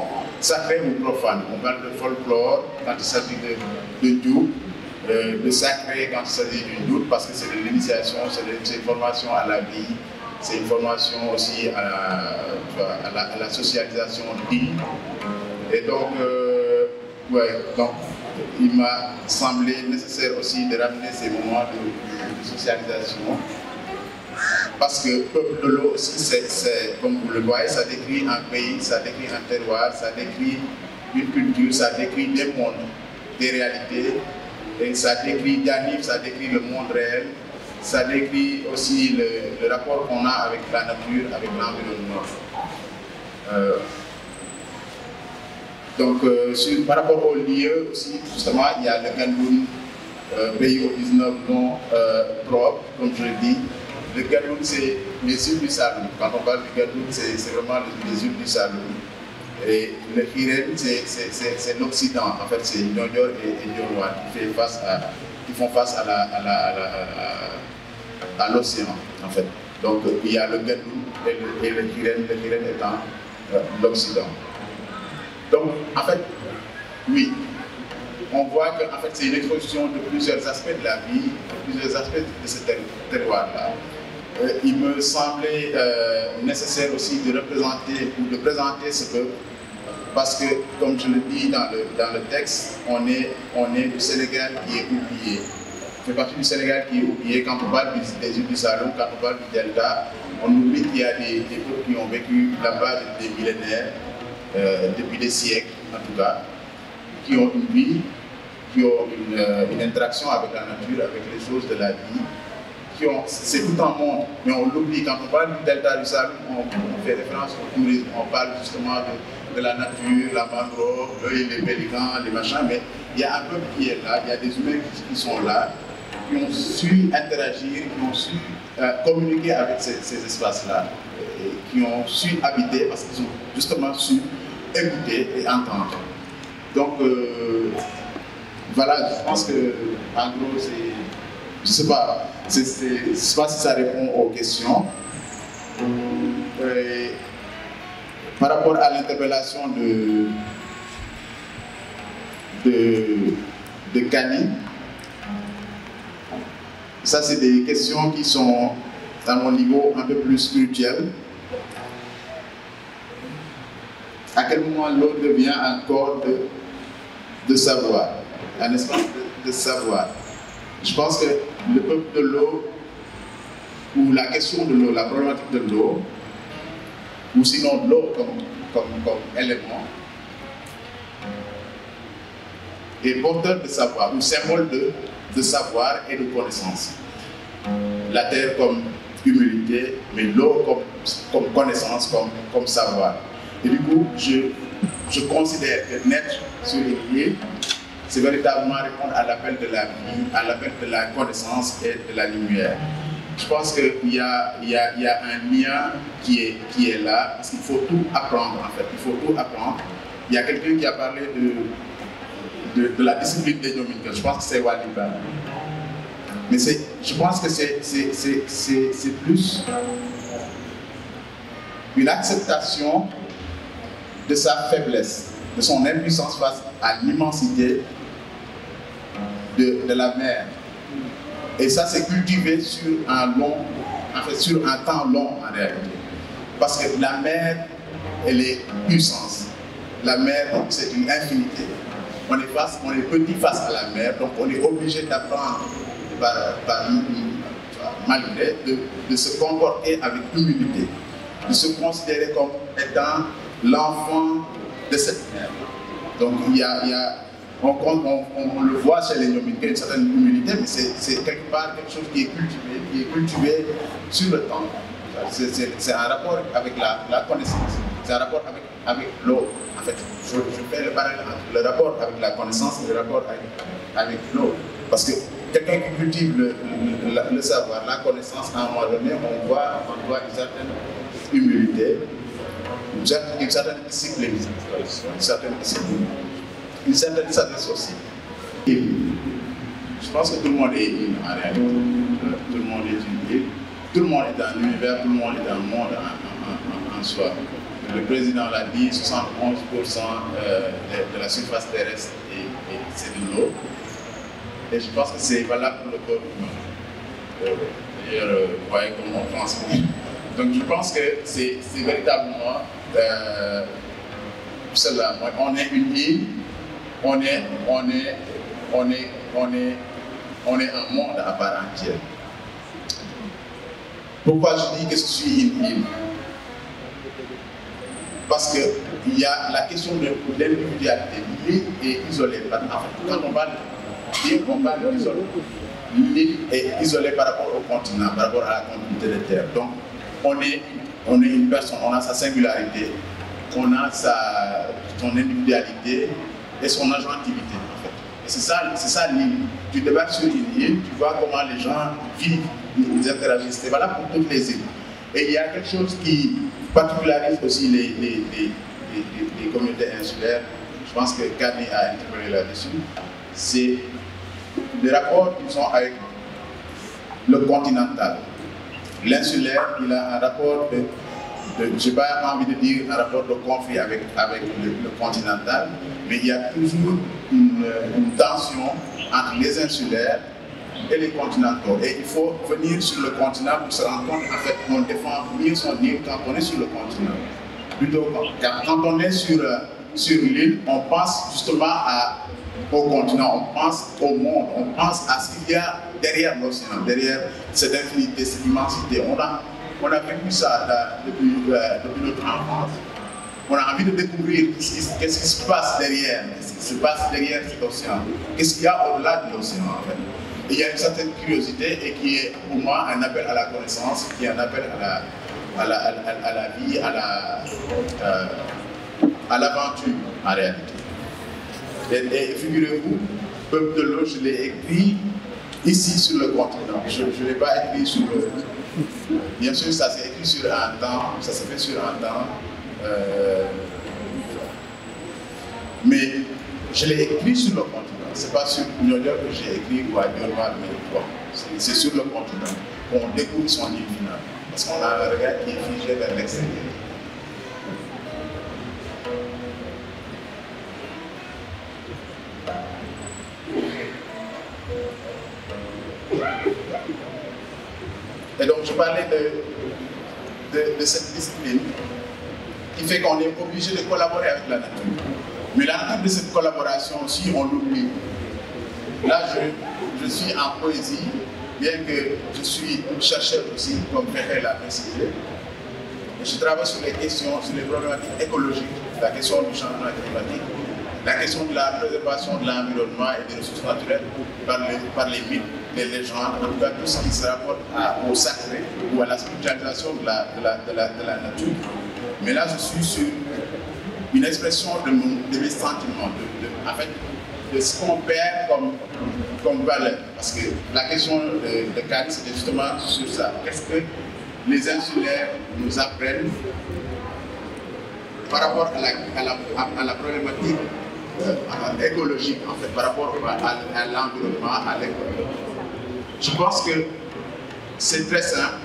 sacrés ou profanes. On parle de folklore quand il s'agit de Dioub, de sacré quand il s'agit d'une doute, parce que c'est de l'initiation, c'est une formation à la vie, c'est une formation aussi à la socialisation digne. Et donc, donc il m'a semblé nécessaire aussi de ramener ces moments de socialisation. Parce que Peuple de l'eau aussi, c'est, comme vous le voyez, ça décrit un pays, ça décrit un terroir, ça décrit une culture, ça décrit des mondes, des réalités, et ça décrit Dianif, ça décrit le monde réel, ça décrit aussi le rapport qu'on a avec la nature, avec l'environnement. Donc, par rapport au lieu aussi, justement, il y a le Gandoun, pays au 19 noms propres, comme je l'ai dit. Le Gandoun, c'est les îles du Saloum. Quand on parle du Gandoun, c'est vraiment les îles du Saloum. Et le Hiren, c'est l'Occident. En fait, c'est Nyonyor et Nyorwa qui font face à l'océan, en fait. Donc, il y a le Gandoun et le Hiren étant l'Occident. Donc, en fait, oui, on voit que en fait, c'est une exposition de plusieurs aspects de la vie, de plusieurs aspects de ce terroir-là. Il me semblait nécessaire aussi de représenter ou de présenter ce peuple, parce que, comme je le dis dans le texte, on est du Sénégal qui est oublié. On fait partie du Sénégal qui est oublié. Quand on parle des îles du Saloum, quand on parle du Delta, on oublie qu'il y a des peuples qui ont vécu là-bas des millénaires, depuis des siècles en tout cas. qui ont une vie, qui ont une interaction avec la nature, avec les choses de la vie. C'est tout un monde, mais on l'oublie. Quand on parle du delta du Saloum, on fait référence au tourisme, on parle justement de la nature, la mangrove, les pélicans, les machins, mais il y a un peuple qui est là, il y a des humains qui sont là, qui ont su interagir, qui ont su communiquer avec ces espaces-là, qui ont su habiter parce qu'ils ont justement su écouter et entendre. Donc, voilà, je pense que, en gros, c'est, je ne sais pas, je ne sais pas si ça répond aux questions. Par rapport à l'interpellation de Kani, ça c'est des questions qui sont à mon niveau un peu plus spirituel. À quel moment l'eau devient un corps de savoir, un espace de savoir. Je pense que le peuple de l'eau, ou la question de l'eau, la problématique de l'eau, ou sinon de l'eau comme élément, est porteur de savoir, ou symbole de savoir et de connaissance. La terre comme humilité, mais l'eau comme connaissance, comme savoir. Et du coup, je considère que naître sur une île, c'est véritablement répondre à l'appel de la vie, à l'appel de la connaissance et de la lumière. Je pense qu'il y a un lien qui est là, parce qu'il faut tout apprendre en fait, il faut tout apprendre. Il y a quelqu'un qui a parlé de la discipline des Dominicans, je pense que c'est Waliba. Mais je pense que c'est plus une acceptation de sa faiblesse, de son impuissance face à l'immensité de la mer. Et ça, c'est cultivé sur un temps long en réalité. Parce que la mer, elle est puissance. La mer, c'est une infinité. On est petit face à la mer, donc on est obligé d'apprendre malgré de se comporter avec humilité, de se considérer comme étant l'enfant de cette mer. Donc on le voit chez les Dominicains, une certaine humilité, mais c'est quelque part quelque chose qui est cultivé sur le temps. C'est un rapport avec la connaissance, c'est un rapport avec l'eau. En fait, je fais le parallèle entre le rapport avec la connaissance et le rapport avec l'eau. Parce que quelqu'un qui cultive le savoir, la connaissance, à un moment donné, on voit une certaine humilité, une certaine discipline, une certaine sagesse aussi. Et je pense que tout le monde est une en réalité. Tout le monde est une île. Tout le monde est un univers, tout le monde est un monde en soi. Le président l'a dit, 71% de la surface terrestre c'est de l'eau. Et je pense que c'est valable pour le corps humain. D'ailleurs, vous voyez comment on transmet. Donc je pense que c'est véritablement cela. On est une île, on est un monde à part entière. Pourquoi je dis que je suis une île? Parce qu'il y a la question de l'individualité. L'île est isolée. En fait, quand on parle d'île, on parle d'isolement. L'île est isolée par rapport au continent, par rapport à la continuité de terre. Donc, on est une personne, on a sa singularité, on a son individualité et son agentivité. En fait. Et c'est ça l'île. Tu débarques sur une île, tu vois comment les gens vivent, ils interagissent. C'est valable pour toutes les îles. Et il y a quelque chose qui particularise aussi les communautés insulaires. Je pense que Kani a interpellé là-dessus. C'est les rapports qu'ils ont avec le continental. L'insulaire, il a un rapport je n'ai pas envie de dire un rapport de conflit avec le continental, mais il y a toujours une tension entre les insulaires et les continentaux. Et il faut venir sur le continent pour se rendre compte, en fait, qu'on défend mieux son île quand on est sur le continent. Plutôt quand on est sur l'île, on pense justement au continent, on pense au monde, on pense à ce qu'il y a derrière l'océan, derrière cette infinité, cette immensité. On a vécu ça depuis notre enfance. on a envie de découvrir qu'est-ce qui se passe derrière, cet océan, qu'est-ce qu'il y a au-delà de l'océan en fait. Et il y a une certaine curiosité et qui est pour moi un appel à la connaissance, qui est un appel à la vie, à l'aventure en réalité. Et figurez-vous, Peuple de l'eau, je l'ai écrit ici sur le continent. Je ne l'ai pas écrit sur le... Bien sûr, ça s'est écrit sur un temps, ça s'est fait sur un temps. Mais je l'ai écrit sur le continent. C'est pas sur New York que j'ai écrit ou à Dionewar, mais bon, c'est sur le continent qu'on découvre son île finale. Parce qu'on a un regard qui est figé vers l'extérieur. Et donc je parlais de cette discipline qui fait qu'on est obligé de collaborer avec la nature. Mais la nature de cette collaboration aussi, on l'oublie. Là, je suis en poésie, bien que je suis chercheur aussi, comme Ferrer l'a précisé. Et je travaille sur les questions, sur les problématiques écologiques, la question du changement climatique, la question de la préservation de l'environnement et des ressources naturelles par les mythes, les légendes, en tout cas tout ce qui se rapporte au sacré ou à la spiritualisation de la nature. Mais là, je suis sur une expression de mes sentiments, en fait, de ce qu'on perd comme valeur. Parce que la question de Kari, c'était justement sur ça. Qu'est-ce que les insulaires nous apprennent par rapport à la problématique écologique, en fait, par rapport à l'environnement, à l'écologie. Je pense que c'est très simple.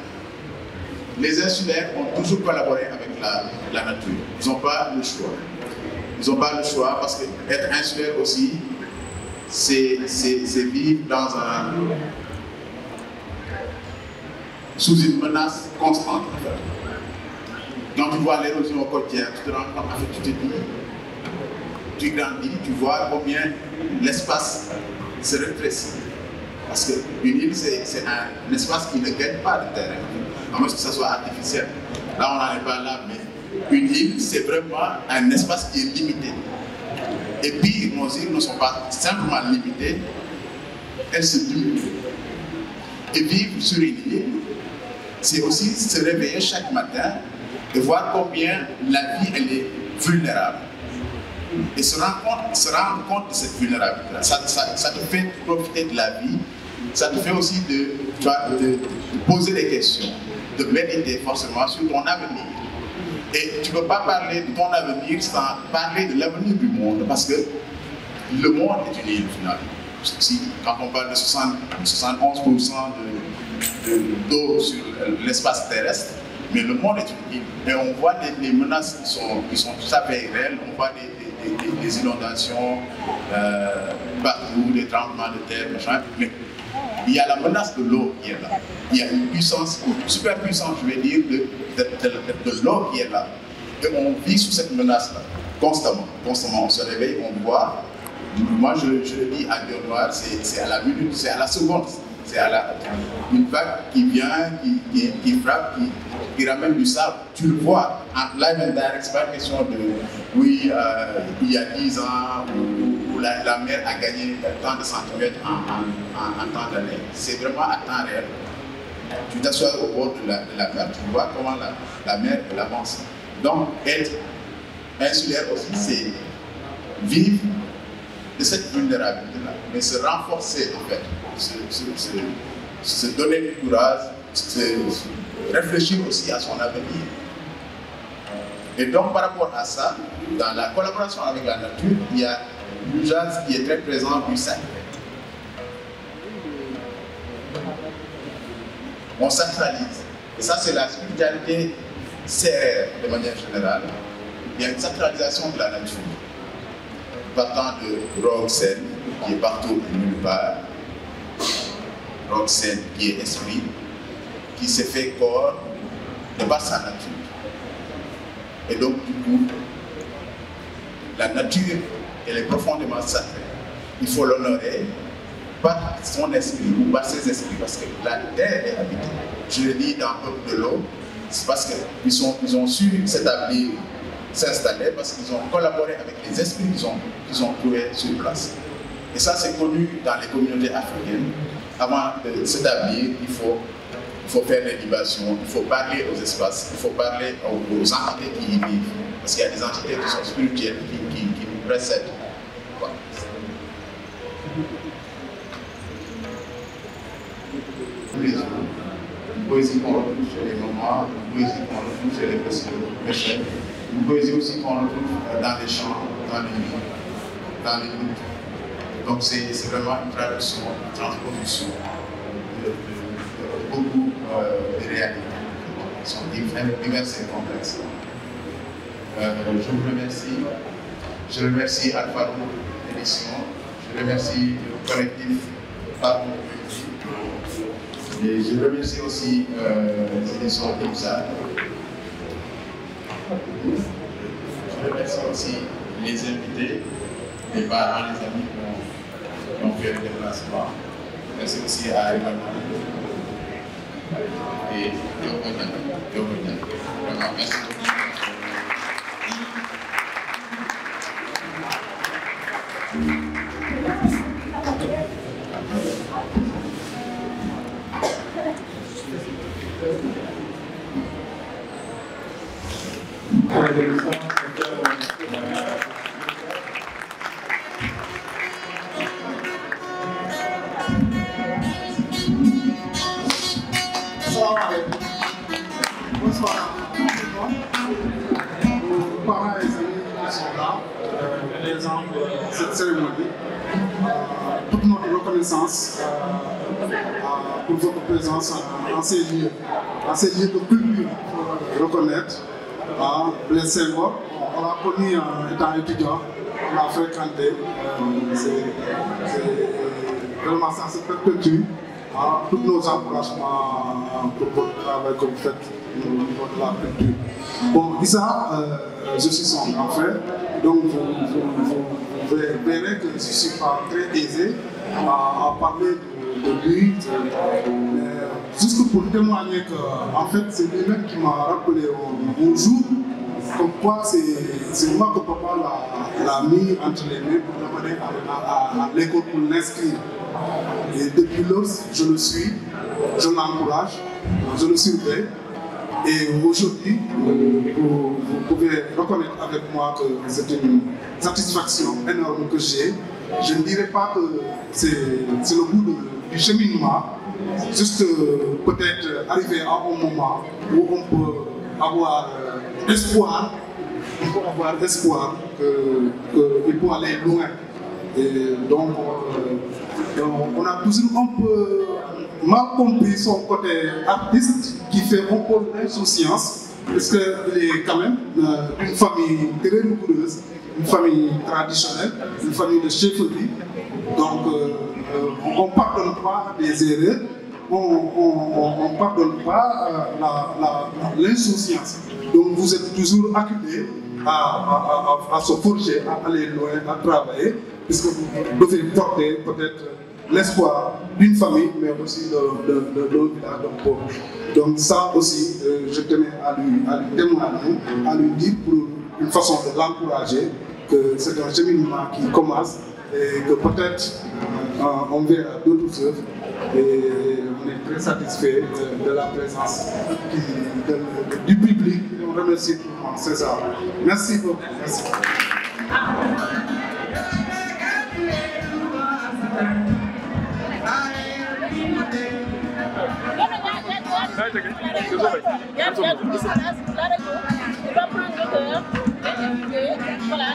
Les insulaires ont toujours collaboré avec la nature. Ils n'ont pas le choix. Ils n'ont pas le choix parce qu'être insulaire aussi, c'est vivre sous une menace constante. Quand tu vois l'érosion côtière, tu te rends compte, en fait, tu te dis, tu grandis, tu vois combien l'espace se rétrécit. Parce qu'une île, c'est un espace qui ne gagne pas de terrain, à moins que ça soit artificiel. Là, on n'en est pas là, mais une île, c'est vraiment un espace qui est limité. Et puis, nos îles ne sont pas simplement limitées, elles se diminuent. Et vivre sur une île, c'est aussi se réveiller chaque matin et voir combien la vie, elle est vulnérable. Et se rendre compte de cette vulnérabilité. Ça te fait profiter de la vie, ça te fait aussi de poser des questions, de méditer forcément sur ton avenir. Et tu ne peux pas parler de ton avenir sans parler de l'avenir du monde, parce que le monde est une île finalement. Quand on parle de 71% d'eau sur l'espace terrestre, mais le monde est une île. Et on voit des menaces qui sont tout à fait réelles. On voit des inondations partout, des tremblements de terre, machin. Mais il y a la menace de l'eau qui est là. Il y a une puissance, une super puissance, je vais dire, de l'eau qui est là. Et on vit sous cette menace-là, constamment. Constamment, on se réveille, on voit. Moi, je le dis à Dionewar, c'est à la minute, c'est à la seconde. C'est une vague qui vient, qui frappe, qui ramène du sable. Tu le vois, en live and direct, c'est pas une question de, oui, il y a 10 ans, où la mer a gagné tant de centimètres en temps d'année. C'est vraiment à temps réel. Tu t'assois au bord de la mer, tu vois comment la mer avance. Donc, être insulaire aussi, c'est vivre de cette vulnérabilité-là, mais se renforcer en fait, se donner du courage, réfléchir aussi à son avenir. Et donc par rapport à ça, dans la collaboration avec la nature, il y a l'usage qui est très présent du sacré. On sacralise. Et ça c'est la spiritualité sérère de manière générale. Il y a une sacralisation de la nature. Partant de Roxen, qui est partout et nulle part, Roxen qui est esprit, qui s'est fait corps de par sa nature. Et donc, du coup, la nature, elle est profondément sacrée. Il faut l'honorer par son esprit ou par ses esprits, parce que la terre est habitée. Je le dis dans le peuple de l'eau, c'est parce qu'ils ont su s'établir s'installer parce qu'ils ont collaboré avec les esprits qu'ils ont trouvés sur place. Et ça, c'est connu dans les communautés africaines. Avant de s'établir, il faut faire des libations, il faut parler aux espaces, il faut parler aux entités qui y vivent. Parce qu'il y a des entités qui sont spirituelles, qui nous précèdent. Voilà. Une poésie qu'on retrouve chez les mamans, une poésie qu'on retrouve chez les pécheurs, une poésie aussi qu'on retrouve dans les chants, dans les luttes. Donc c'est vraiment une traduction, une transposition de beaucoup de réalités qui sont diverses et complexes. Je vous remercie. Je remercie Alpha Édition. Je remercie le collectif Pardon. Et je remercie aussi les éditions Kimsa. Je remercie aussi les invités, les parents, les amis qui ont fait le déplacement. Merci aussi à Emmanuel et Yobonian. Vraiment, merci beaucoup. Bonsoir. Aux parents et amis qui sont là, les gens de cette cérémonie, toute notre reconnaissance pour votre présence en ces lieux de culture, il faut reconnaître. Blaise Senghor, on l'a connu étant étudiant, on l'a fréquenté, vraiment ça se perpétue. Tous nos encouragements pour votre travail que vous faites au niveau de la culture. Bon, Issa, je suis son grand frère, donc vous verrez que je ne suis pas très aisé à parler de lui, juste pour témoigner qu'en fait c'est lui-même qui m'a rappelé un jour comme quoi c'est moi que papa l'a mis entre les mains pour l'amener à l'école pour l'inscrire. Et depuis lors, je le suis, je l'encourage, je le surveille. Et aujourd'hui, vous pouvez reconnaître avec moi que c'est une satisfaction énorme que j'ai. Je ne dirais pas que c'est le bout du cheminement, juste peut-être arriver à un moment où on peut avoir espoir, qu'il faut aller loin. Et donc, on a toujours un peu mal compris son côté artiste qui fait un peu d'insouciance, parce qu'il est quand même d'une famille très rigoureuse, une famille traditionnelle, une famille de chefferie. Donc, on ne pardonne pas des erreurs, on ne pardonne pas l'insouciance. Donc, vous êtes toujours acculés à se forger, à aller loin, à travailler, puisque vous devez porter peut-être l'espoir d'une famille, mais aussi d'un village, d'un peuple. Donc ça aussi, je tenais à lui témoigner, à lui dire pour une façon de l'encourager, que c'est un cheminement qui commence et que peut-être on verra d'autres œuvres. Et on est très satisfait de la présence du public. On remercie tout le monde, c'est ça. Merci beaucoup. Merci. Voilà,